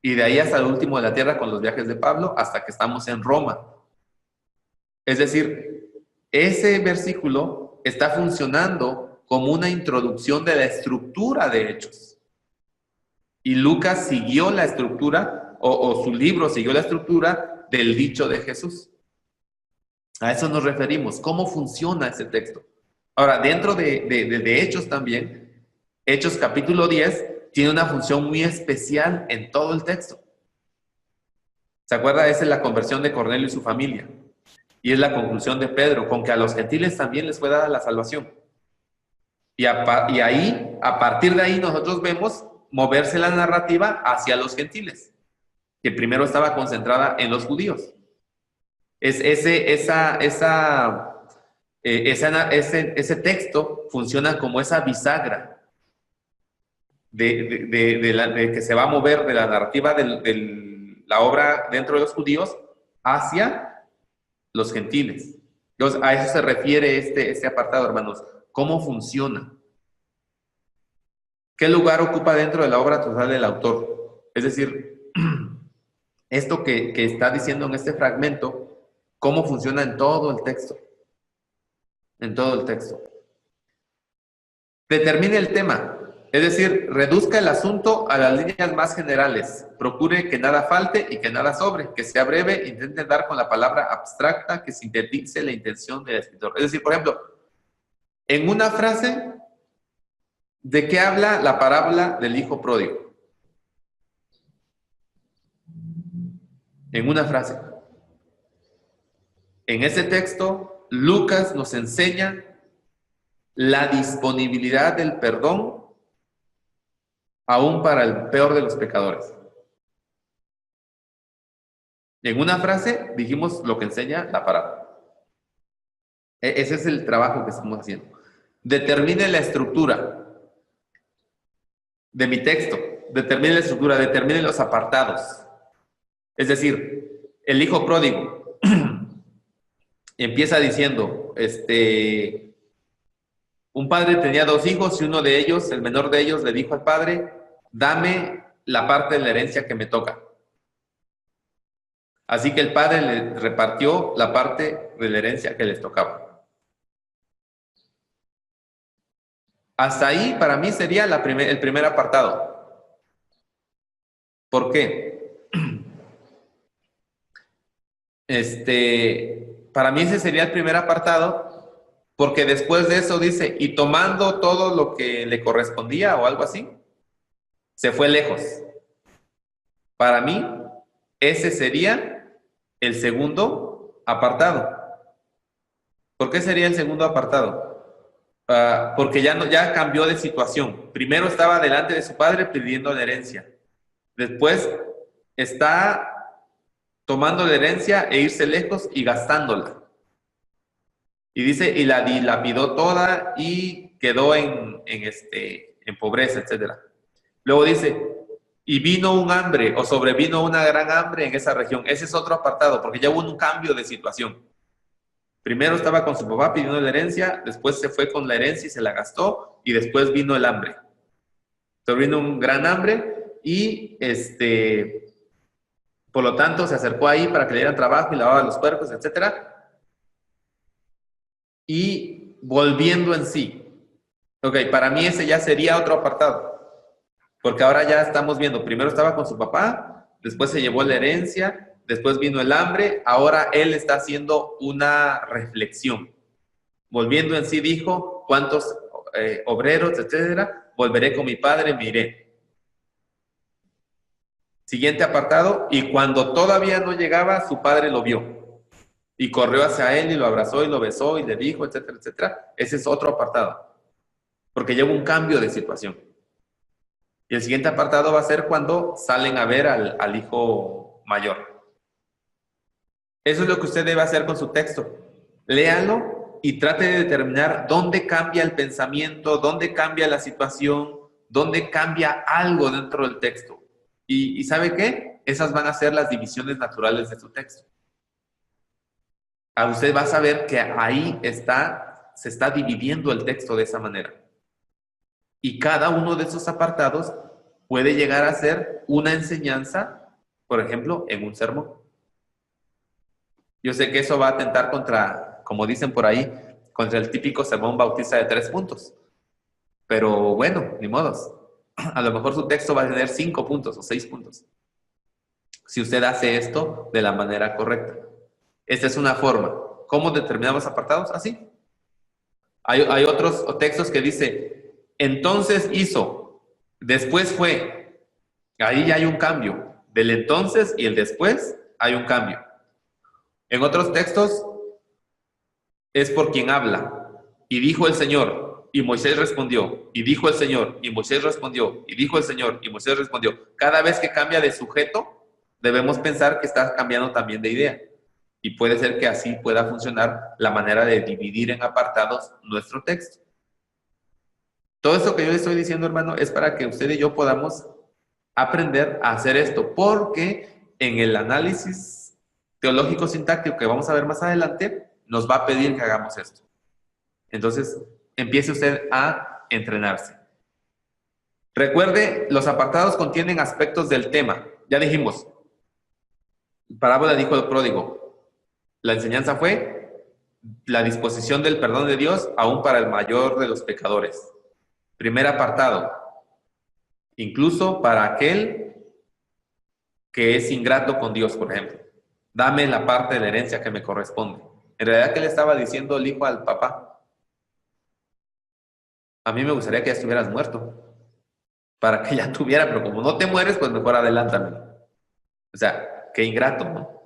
Speaker 1: y de ahí hasta el último de la tierra con los viajes de Pablo, hasta que estamos en Roma. Es decir, ese versículo está funcionando como una introducción de la estructura de Hechos. Y Lucas siguió la estructura, o su libro siguió la estructura del dicho de Jesús. A eso nos referimos. ¿Cómo funciona ese texto? Ahora, dentro de Hechos también, Hechos capítulo 10 tiene una función muy especial en todo el texto. ¿Se acuerda? Esa es la conversión de Cornelio y su familia. Y es la conclusión de Pedro, con que a los gentiles también les fue dada la salvación. Y ahí, a partir de ahí, nosotros vemos moverse la narrativa hacia los gentiles, que primero estaba concentrada en los judíos. Ese texto funciona como esa bisagra de que se va a mover de la narrativa de la obra dentro de los judíos hacia los gentiles. Entonces, a eso se refiere este apartado, hermanos. ¿Cómo funciona? ¿Qué lugar ocupa dentro de la obra total del autor? Es decir, esto que está diciendo en este fragmento, ¿cómo funciona en todo el texto? En todo el texto. Determine el tema, es decir, reduzca el asunto a las líneas más generales. Procure que nada falte y que nada sobre, que sea breve, intente dar con la palabra abstracta que sintetice la intención del escritor. Es decir, por ejemplo, en una frase, ¿de qué habla la parábola del hijo pródigo? En una frase. En ese texto, Lucas nos enseña la disponibilidad del perdón aún para el peor de los pecadores. En una frase dijimos lo que enseña la parábola. Ese es el trabajo que estamos haciendo. Determine la estructura de mi texto. Determine la estructura, determine los apartados. Es decir, el hijo pródigo empieza diciendo, un padre tenía 2 hijos y uno de ellos, el menor de ellos, le dijo al padre, dame la parte de la herencia que me toca. Así que el padre le repartió la parte de la herencia que les tocaba. Hasta ahí para mí sería el primer apartado. ¿Por qué? Para mí ese sería el primer apartado, porque después de eso dice, y tomando todo lo que le correspondía o algo así, se fue lejos. Para mí, ese sería el segundo apartado. ¿Por qué sería el segundo apartado? Porque ya cambió de situación. Primero estaba delante de su padre pidiendo la herencia. Después está tomando la herencia e irse lejos y gastándola. Y dice, y la dilapidó toda y quedó en pobreza, etc. Luego dice, y vino un hambre o sobrevino una gran hambre en esa región. Ese es otro apartado, porque ya hubo un cambio de situación. Primero estaba con su papá pidiendo la herencia, después se fue con la herencia y se la gastó, y después vino el hambre. Sobrevino un gran hambre y por lo tanto se acercó ahí para que le dieran trabajo y lavaba los cuerpos, etc. Y volviendo en sí. Ok, para mí ese ya sería otro apartado. Porque ahora ya estamos viendo, primero estaba con su papá, después se llevó la herencia, después vino el hambre, ahora él está haciendo una reflexión. Volviendo en sí dijo, ¿cuántos obreros, etcétera? Volveré con mi padre, me iré. Siguiente apartado, y cuando todavía no llegaba, su padre lo vio. Y corrió hacia él y lo abrazó y lo besó y le dijo, etcétera, etcétera. Ese es otro apartado. Porque lleva un cambio de situación. Y el siguiente apartado va a ser cuando salen a ver al hijo mayor. Eso es lo que usted debe hacer con su texto. Léalo y trate de determinar dónde cambia el pensamiento, dónde cambia la situación, dónde cambia algo dentro del texto. ¿Y sabe qué? Esas van a ser las divisiones naturales de su texto. Usted va a saber que ahí se está dividiendo el texto de esa manera. Y cada uno de esos apartados puede llegar a ser una enseñanza, por ejemplo, en un sermón. Yo sé que eso va a atentar contra, como dicen por ahí, contra el típico sermón bautista de 3 puntos. Pero bueno, ni modos. A lo mejor su texto va a tener 5 puntos o 6 puntos. Si usted hace esto de la manera correcta. Esta es una forma. ¿Cómo determinamos apartados? Así. Hay otros textos que dice, entonces hizo, después fue. Ahí ya hay un cambio. Del entonces y el después hay un cambio. En otros textos es por quien habla. Y dijo el Señor, y Moisés respondió. Y dijo el Señor, y Moisés respondió. Y dijo el Señor, y Moisés respondió. Cada vez que cambia de sujeto, debemos pensar que está cambiando también de idea. Y puede ser que así pueda funcionar la manera de dividir en apartados nuestro texto. Todo esto que yo le estoy diciendo, hermano, es para que usted y yo podamos aprender a hacer esto, porque en el análisis teológico sintáctico que vamos a ver más adelante, nos va a pedir que hagamos esto. Entonces, empiece usted a entrenarse. Recuerde, los apartados contienen aspectos del tema. Ya dijimos, parábola del hijo del pródigo. La enseñanza fue la disposición del perdón de Dios aún para el mayor de los pecadores. Primer apartado, incluso para aquel que es ingrato con Dios, por ejemplo. Dame la parte de la herencia que me corresponde. En realidad, ¿qué le estaba diciendo el hijo al papá? A mí me gustaría que ya estuvieras muerto, para que ya tuviera, pero como no te mueres, pues mejor adelántame. O sea, qué ingrato, ¿no?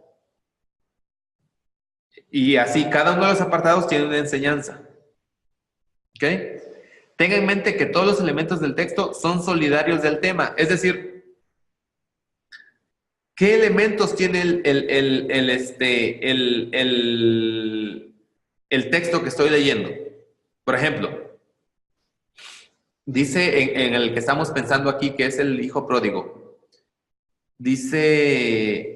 Speaker 1: Y así, cada uno de los apartados tiene una enseñanza. ¿Ok? Tenga en mente que todos los elementos del texto son solidarios del tema. Es decir, ¿qué elementos tiene el texto que estoy leyendo? Por ejemplo, dice en el que estamos pensando aquí, que es el hijo pródigo. Dice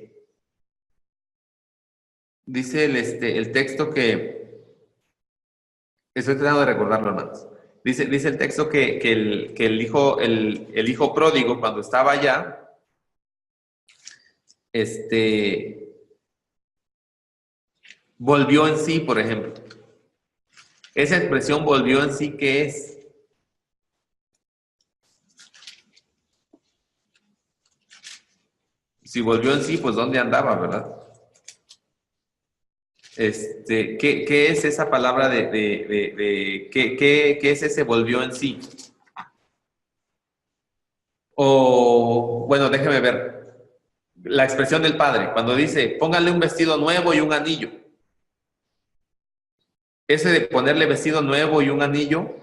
Speaker 1: el texto que... Estoy tratando de recordarlo, hermanos. Dice el texto que el hijo pródigo, cuando estaba allá, volvió en sí, por ejemplo. Esa expresión volvió en sí, ¿qué es? Si volvió en sí, pues ¿dónde andaba, verdad? ¿Qué es esa palabra ¿qué es ese volvió en sí? O, bueno, déjeme ver. La expresión del padre, cuando dice, póngale un vestido nuevo y un anillo. Ese de ponerle vestido nuevo y un anillo,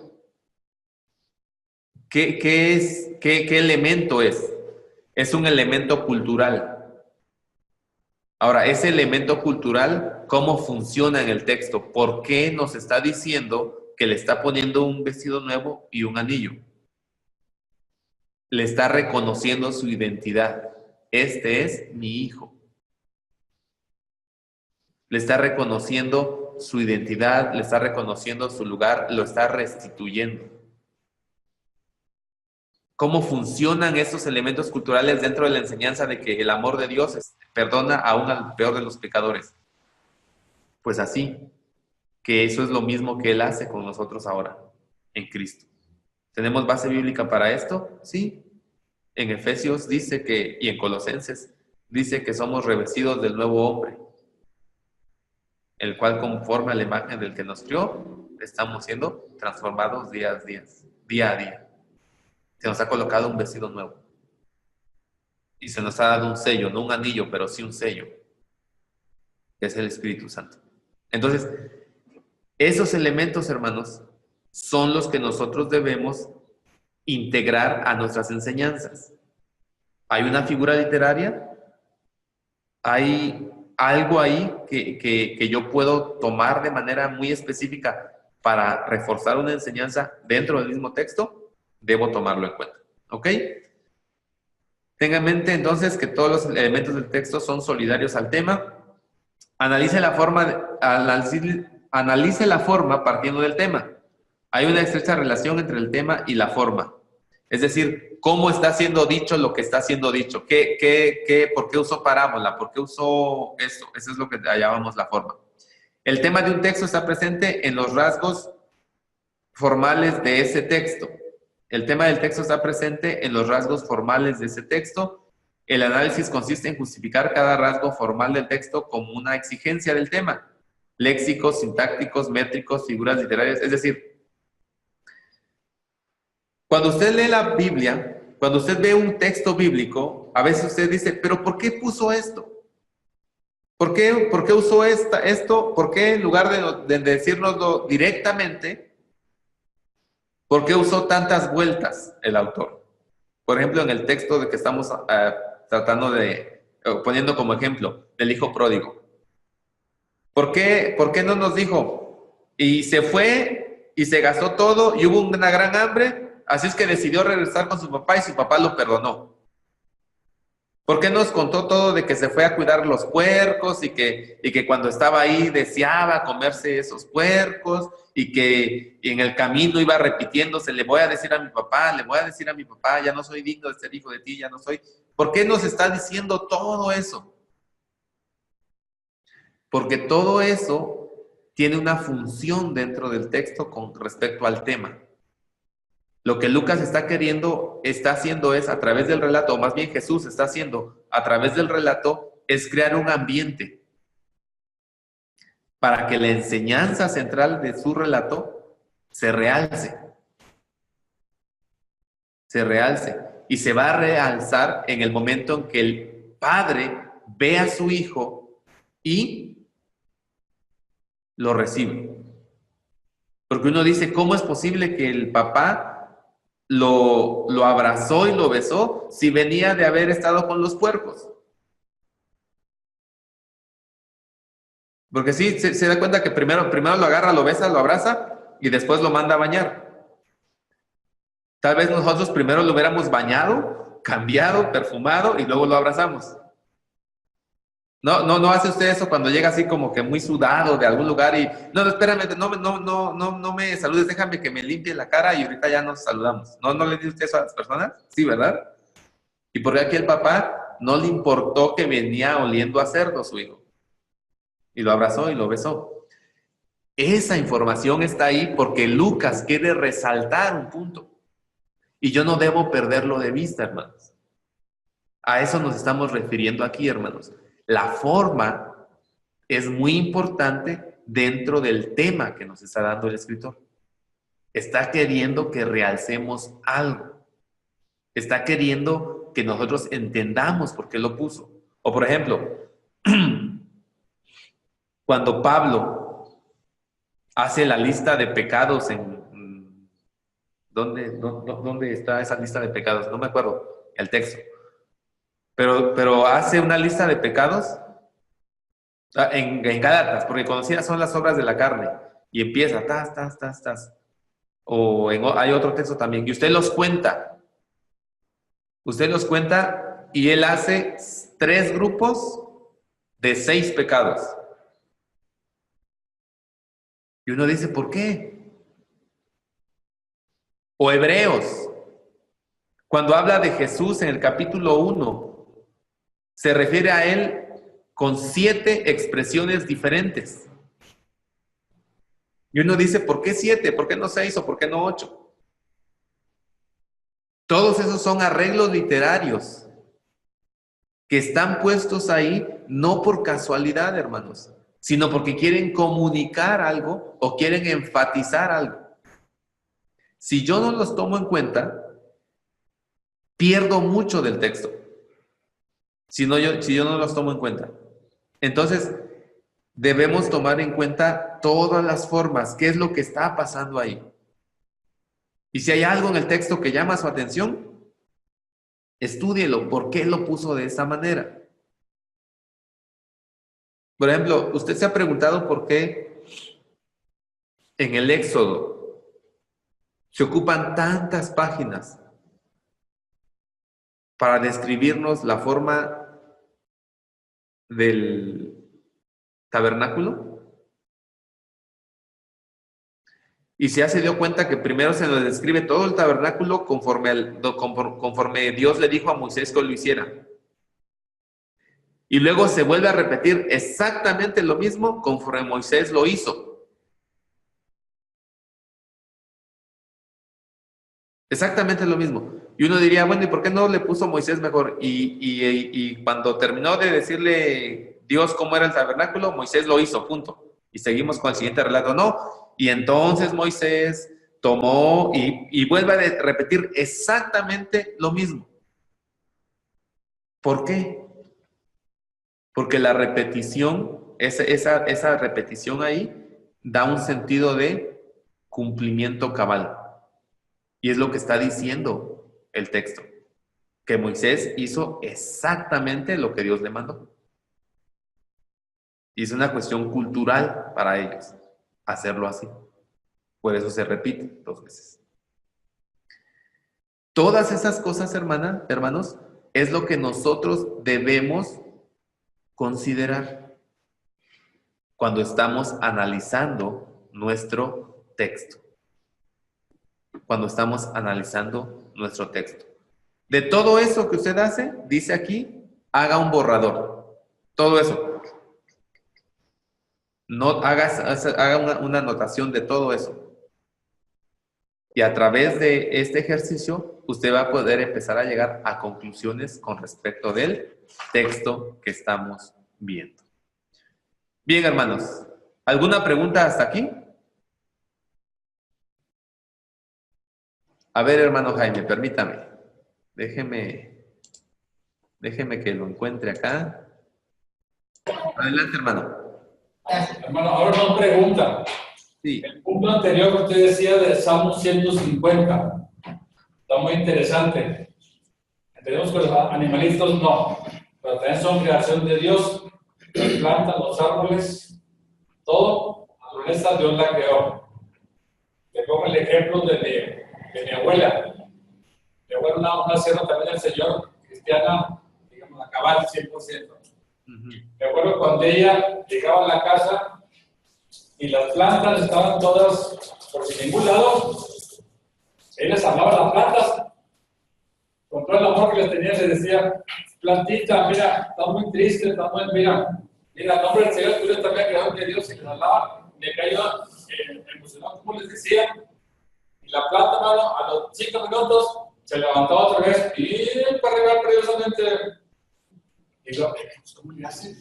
Speaker 1: ¿qué elemento es? Es un elemento cultural. Ahora, ese elemento cultural, ¿cómo funciona en el texto? ¿Por qué nos está diciendo que le está poniendo un vestido nuevo y un anillo? Le está reconociendo su identidad. Este es mi hijo. Le está reconociendo su identidad, le está reconociendo su lugar, lo está restituyendo. ¿Cómo funcionan estos elementos culturales dentro de la enseñanza de que el amor de Dios perdona aún al peor de los pecadores? Pues así, que eso es lo mismo que Él hace con nosotros ahora, en Cristo. ¿Tenemos base bíblica para esto? Sí. En Efesios dice que, y en Colosenses, dice que somos revestidos del nuevo hombre, el cual conforme a la imagen del que nos crió, estamos siendo transformados día a día. Se nos ha colocado un vestido nuevo. Y se nos ha dado un sello, no un anillo, pero sí un sello, que es el Espíritu Santo. Entonces, esos elementos, hermanos, son los que nosotros debemos integrar a nuestras enseñanzas. Hay una figura literaria, hay algo ahí que yo puedo tomar de manera muy específica para reforzar una enseñanza dentro del mismo texto, debo tomarlo en cuenta. ¿Ok? Tenga en mente entonces que todos los elementos del texto son solidarios al tema. Analice la forma partiendo del tema. Hay una estrecha relación entre el tema y la forma. Es decir, ¿cómo está siendo dicho lo que está siendo dicho? ¿Por qué usó parábola? ¿Por qué usó esto? Eso es lo que llamamos la forma. El tema de un texto está presente en los rasgos formales de ese texto. El tema del texto está presente en los rasgos formales de ese texto. El análisis consiste en justificar cada rasgo formal del texto como una exigencia del tema. Léxicos, sintácticos, métricos, figuras literarias. Es decir, Cuando usted lee la Biblia, cuando usted ve un texto bíblico, a veces usted dice, pero ¿por qué puso esto? ¿Por qué usó esto? ¿Por qué en lugar de decírnoslo directamente, por qué usó tantas vueltas el autor? Por ejemplo, en el texto de que estamos tratando de, poniendo como ejemplo, del hijo pródigo. ¿Por qué no nos dijo? Y se fue y se gastó todo y hubo una gran hambre, así es que decidió regresar con su papá y su papá lo perdonó. ¿Por qué nos contó todo de que se fue a cuidar los puercos y que cuando estaba ahí deseaba comerse esos puercos y que en el camino iba repitiéndose, le voy a decir a mi papá, ya no soy digno de ser hijo de ti, ya no soy? ¿Por qué nos está diciendo todo eso? Porque todo eso tiene una función dentro del texto con respecto al tema. Lo que Lucas está haciendo es, a través del relato, o más bien Jesús está haciendo a través del relato, es crear un ambiente para que la enseñanza central de su relato se realce. Y se va a realzar en el momento en que el padre ve a su hijo y lo recibe. Porque uno dice, ¿cómo es posible que el papá lo abrazó y lo besó si venía de haber estado con los puercos? Porque sí, se da cuenta que primero lo agarra, lo besa, lo abraza y después lo manda a bañar. Tal vez nosotros primero lo hubiéramos bañado, cambiado, perfumado y luego lo abrazamos. No hace usted eso cuando llega así como que muy sudado de algún lugar y no, espérame, no me saludes, déjame que me limpie la cara y ahorita ya nos saludamos. ¿No le dice usted eso a las personas? Sí, ¿verdad? Y porque aquí el papá no le importó que venía oliendo a cerdo su hijo. Y lo abrazó y lo besó. Esa información está ahí porque Lucas quiere resaltar un punto. Y yo no debo perderlo de vista, hermanos. A eso nos estamos refiriendo aquí, hermanos. La forma es muy importante dentro del tema que nos está dando el escritor. Está queriendo que realcemos algo. Está queriendo que nosotros entendamos por qué lo puso. O por ejemplo, cuando Pablo hace la lista de pecados ¿Dónde está esa lista de pecados? No me acuerdo el texto. Pero hace una lista de pecados en Gálatas, porque conocidas son las obras de la carne. Y empieza, tas. O hay otro texto también. Y usted los cuenta. Y él hace 3 grupos de 6 pecados. Y uno dice, ¿por qué? O Hebreos, cuando habla de Jesús en el capítulo 1, se refiere a él con 7 expresiones diferentes. Y uno dice, ¿por qué 7? ¿Por qué no 6 o por qué no 8? Todos esos son arreglos literarios que están puestos ahí no por casualidad, hermanos, sino porque quieren comunicar algo o quieren enfatizar algo. Si yo no los tomo en cuenta, pierdo mucho del texto. Si yo no los tomo en cuenta. Entonces, debemos tomar en cuenta todas las formas, qué es lo que está pasando ahí. Y si hay algo en el texto que llama su atención, estúdielo, ¿por qué lo puso de esa manera? Por ejemplo, usted se ha preguntado por qué en el Éxodo se ocupan tantas páginas para describirnos la forma del tabernáculo. Y se dio cuenta que primero se nos describe todo el tabernáculo conforme Dios le dijo a Moisés que lo hiciera. Y luego se vuelve a repetir exactamente lo mismo conforme Moisés lo hizo. Exactamente lo mismo. Y uno diría, bueno, ¿y por qué no le puso Moisés mejor? Y cuando terminó de decirle Dios cómo era el tabernáculo, Moisés lo hizo, punto. Y seguimos con el siguiente relato. No, y entonces Moisés tomó y vuelve a repetir exactamente lo mismo. ¿Por qué? Porque la repetición, esa repetición ahí, da un sentido de cumplimiento cabal. Y es lo que está diciendo el texto, que Moisés hizo exactamente lo que Dios le mandó. Y es una cuestión cultural para ellos hacerlo así. Por eso se repite 2 veces. Todas esas cosas, hermanos, es lo que nosotros debemos considerar cuando estamos analizando nuestro texto. Cuando estamos analizando nuestro texto. De todo eso que usted hace, dice aquí, haga un borrador. Todo eso. No haga una anotación de todo eso. Y a través de este ejercicio, usted va a poder empezar a llegar a conclusiones con respecto del texto que estamos viendo. Bien, hermanos. ¿Alguna pregunta hasta aquí? A ver, hermano Jaime, permítame. Déjeme que lo encuentre acá. Adelante, hermano.
Speaker 2: Hermano, ahora una pregunta.
Speaker 1: Sí.
Speaker 2: El punto anterior que usted decía de Salmo 150 está muy interesante. Entendemos que los animalitos no, pero también son creación de Dios. Las plantas, los árboles, todo, la naturaleza Dios la creó. Le pongo el ejemplo de mi abuela. Mi abuela, una sierva también del Señor, cristiana, digamos, a cabal, 100%. Me acuerdo cuando ella llegaba a la casa y las plantas estaban todas por ningún lado, él les hablaba a las plantas, con todo el amor que les tenía, les decía, plantita, mira, está muy triste, está muy, mira, el nombre del Señor, tú también creador de Dios, y les hablaba, me cayó emocionado, como les decía, y la planta, mano, a los 5 minutos, se levantaba otra vez, y para arriba, perdiosamente, y yo, ¿cómo le hace?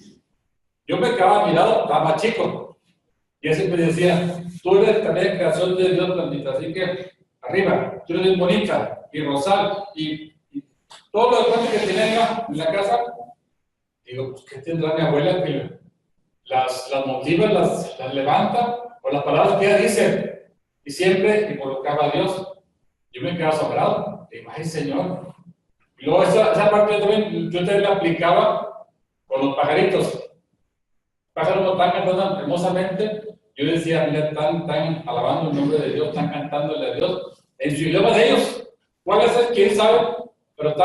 Speaker 2: Yo me quedaba mirado, estaba más chico. Y él siempre decía, tú eres también creación de Dios, plantita, así que arriba, tú eres bonita, y rosal, y todo lo demás que tenía en la casa. Digo, pues, ¿qué tendrá mi abuela que las motiva, las levanta, o las palabras que ella dice? Y siempre involucraba a Dios. Yo me quedaba asombrado. Digo, ay, Señor. Y luego esa parte yo también la aplicaba con los pajaritos. Pájaros tan cantando hermosamente. Yo decía, mira, están alabando el nombre de Dios, están cantándole a Dios en su idioma de ellos. ¿Cuál es el? ¿Quién sabe? Pero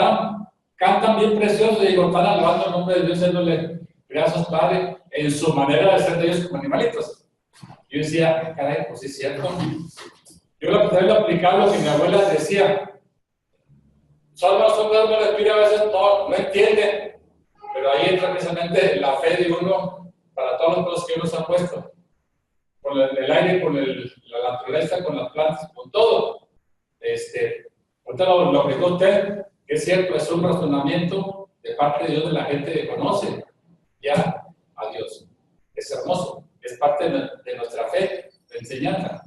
Speaker 2: cantan bien precioso y digo, están alabando el nombre de Dios, haciéndole gracias, Padre, en su manera de ser de ellos como animalitos. Yo decía, caray, pues sí es cierto. Yo también lo aplicaba lo que mi abuela decía. Son no respira, a veces no entiende, pero ahí entra precisamente la fe de uno para todas las cosas que uno se ha puesto. Con el aire, con la naturaleza, con las plantas, con todo. Ahorita lo que usted, que es cierto, es un razonamiento de parte de Dios de la gente que conoce ya a Dios. Es hermoso, es parte de nuestra fe, de enseñanza.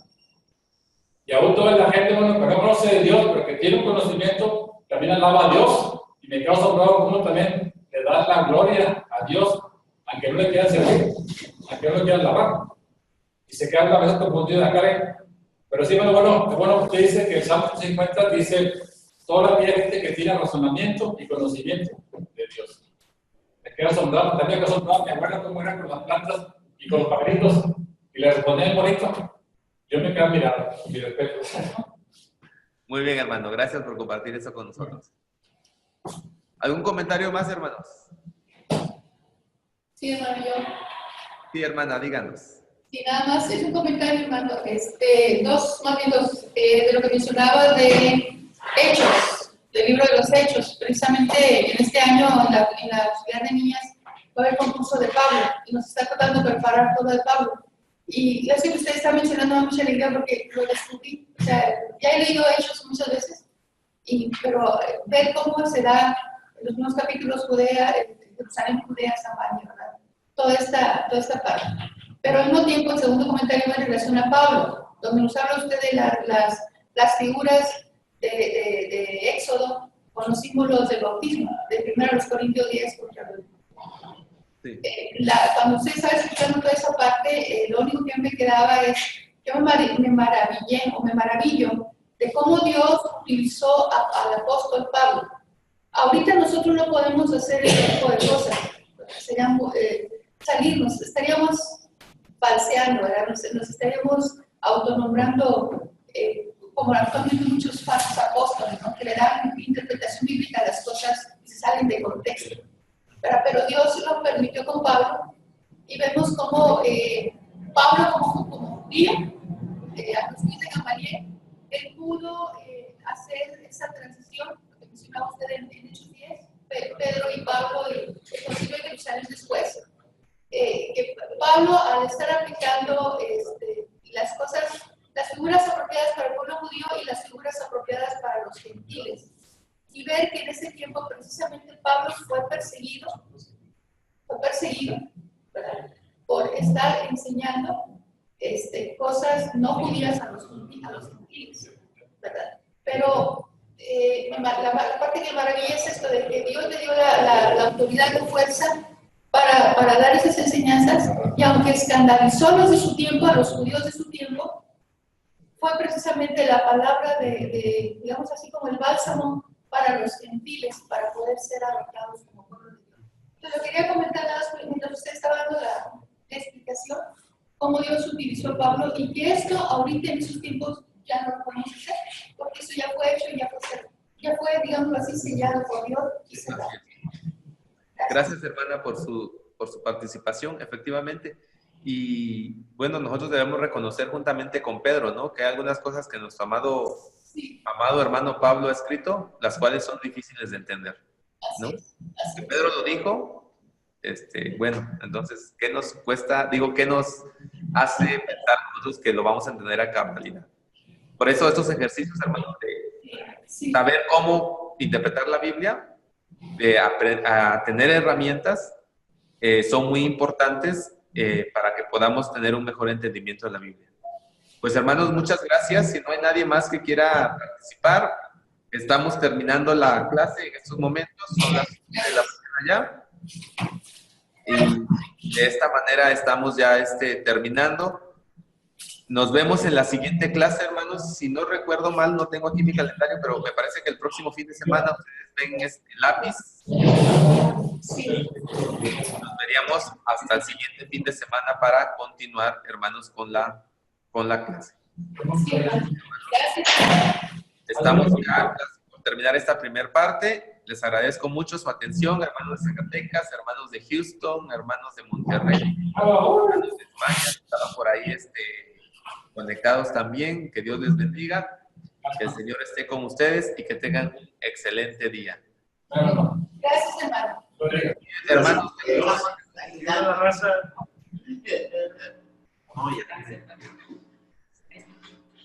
Speaker 2: Y aún toda la gente, bueno, que no conoce de Dios, pero que tiene un conocimiento, también alaba a Dios. Y me quedo asombrado cómo también le da la gloria a Dios, aunque no le quieran servir, aunque no le quieran alabar. Y se queda la vez confundido la cara. Pero sí, bueno, usted dice que el Salmo 50 dice toda la gente que tiene razonamiento y conocimiento de Dios. Me quedo asombrado, también me quedo asombrado, me acuerdo cómo era con las plantas y con los pajaritos, y le respondían bonito. Yo me quedo mirando, mi respeto.
Speaker 1: Muy bien, hermano, gracias por compartir eso con nosotros. ¿Algún comentario más, hermanos?
Speaker 6: Sí, hermano, yo.
Speaker 1: Sí, hermana, díganos.
Speaker 6: Sí, nada más es un comentario, hermano. Dos, de lo que mencionaba de Hechos, del libro de los Hechos. Precisamente en este año, en la Ciudad de Niñas, va a haber concurso de Pablo y nos está tratando de preparar todo de Pablo. Y eso que usted está mencionando me da mucha alegría porque lo descubrí. O sea, ya he leído Hechos muchas veces, pero ver cómo se da en los primeros capítulos Judea, Jerusalén, Judea, Samaria, ¿verdad? Toda esta parte. Pero al mismo tiempo, el segundo comentario va en relación a Pablo, donde nos habla usted de las figuras de Éxodo con los símbolos del bautismo, de 1 Corintios 10, porque
Speaker 1: Sí.
Speaker 6: cuando usted estaba escuchando toda esa parte, lo único que me quedaba es, yo me maravillo de cómo Dios utilizó al apóstol Pablo. Ahorita nosotros no podemos hacer ese tipo de cosas, sería salirnos, estaríamos falseando, ¿verdad? Nos estaríamos autonombrando como actualmente muchos falsos apóstoles, ¿no? Que le dan interpretación bíblica a las cosas y se salen de contexto. Pero Dios lo permitió con Pablo y vemos cómo Pablo como judío, a los de Gamaliel, él pudo hacer esa transición, lo que mencionaba usted en Hechos 10, Pedro y Pablo y el concilio de Jerusalén después. Que Pablo, al estar aplicando las cosas, las figuras apropiadas para el pueblo judío y las figuras apropiadas para los gentiles, y ver que en ese tiempo precisamente Pablo fue perseguido, ¿verdad? Por estar enseñando cosas no judías a los gentiles, ¿verdad? Pero la parte que maravilla es esto de que Dios le dio la autoridad de fuerza para dar esas enseñanzas, y aunque escandalizó a los de su tiempo, a los judíos de su tiempo, fue precisamente la palabra digamos así, como el bálsamo para los gentiles, para poder ser adoptados como pueblo de Dios. Entonces, lo quería comentar nada más mientras usted estaba dando la explicación, cómo Dios utilizó a Pablo, y que esto ahorita en esos tiempos ya no lo podemos hacer, porque eso ya fue hecho y ya fue, digamos así, sellado por Dios y cerrado.
Speaker 1: Gracias, hermana, por su participación, efectivamente. Y bueno, nosotros debemos reconocer juntamente con Pedro, ¿no? Que hay algunas cosas que nuestro amado hermano Pablo ha escrito, las cuales son difíciles de entender, ¿no?
Speaker 6: Así
Speaker 1: Que Pedro lo dijo, bueno, entonces, ¿qué nos cuesta? ¿Qué nos hace pensar nosotros que lo vamos a entender a cabalidad? Por eso estos ejercicios, hermanos, de saber cómo interpretar la Biblia, a tener herramientas, son muy importantes para que podamos tener un mejor entendimiento de la Biblia. Pues hermanos, muchas gracias. Si no hay nadie más que quiera participar, estamos terminando la clase en estos momentos, son las 7 de la mañana ya. Y de esta manera estamos ya terminando. Nos vemos en la siguiente clase, hermanos. Si no recuerdo mal, no tengo aquí mi calendario, pero me parece que el próximo fin de semana ustedes ven este lápiz. Nos veríamos hasta el siguiente fin de semana para continuar, hermanos, con la clase. Estamos ya por terminar esta primera parte. Les agradezco mucho su atención, hermanos de Zacatecas, hermanos de Houston, hermanos de Monterrey, hermanos de España, estaban por ahí conectados también. Que Dios les bendiga, que el Señor esté con ustedes y que tengan un excelente día.
Speaker 6: Gracias, hermano.
Speaker 1: Hermanos,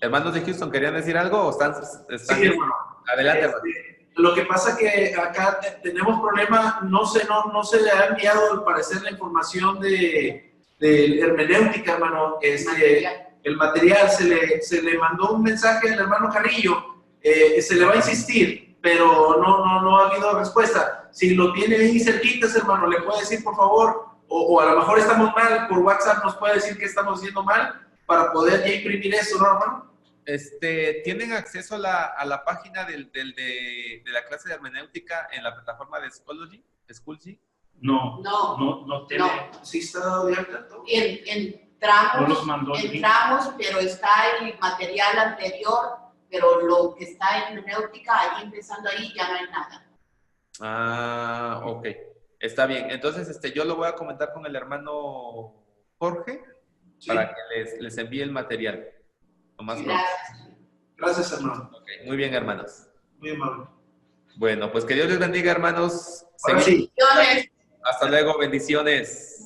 Speaker 1: hermanos de Houston, ¿querían decir algo o están
Speaker 4: Sí, hermano.
Speaker 1: Adelante, hermano.
Speaker 4: Lo que pasa que acá tenemos problema, no se le ha enviado al parecer la información de hermenéutica, hermano. El material se le mandó un mensaje al hermano Carrillo, se le va a insistir, pero no ha habido respuesta. Si lo tiene ahí cerquitas, hermano, le puede decir por favor, o a lo mejor estamos mal, por WhatsApp nos puede decir que estamos haciendo mal para poder ya imprimir eso, ¿no, hermano?
Speaker 1: ¿Tienen acceso a la página de la clase de hermenéutica en la plataforma de Schoology?
Speaker 5: No tiene.
Speaker 3: No.
Speaker 4: ¿Sí está abierta?
Speaker 5: No los mandó
Speaker 3: Entramos, pero está el material anterior, pero lo que está en hermenéutica, ahí empezando ahí, ya no hay nada.
Speaker 1: Ah, ok. Está bien. Entonces, yo lo voy a comentar con el hermano Jorge para que les envíe el material. Lo más pronto.
Speaker 4: Gracias, hermano.
Speaker 1: Okay. Muy bien, hermanos.
Speaker 4: Muy amable.
Speaker 1: Bueno, pues que Dios les bendiga, hermanos.
Speaker 4: Ahora sí.
Speaker 1: Hasta luego. Bendiciones.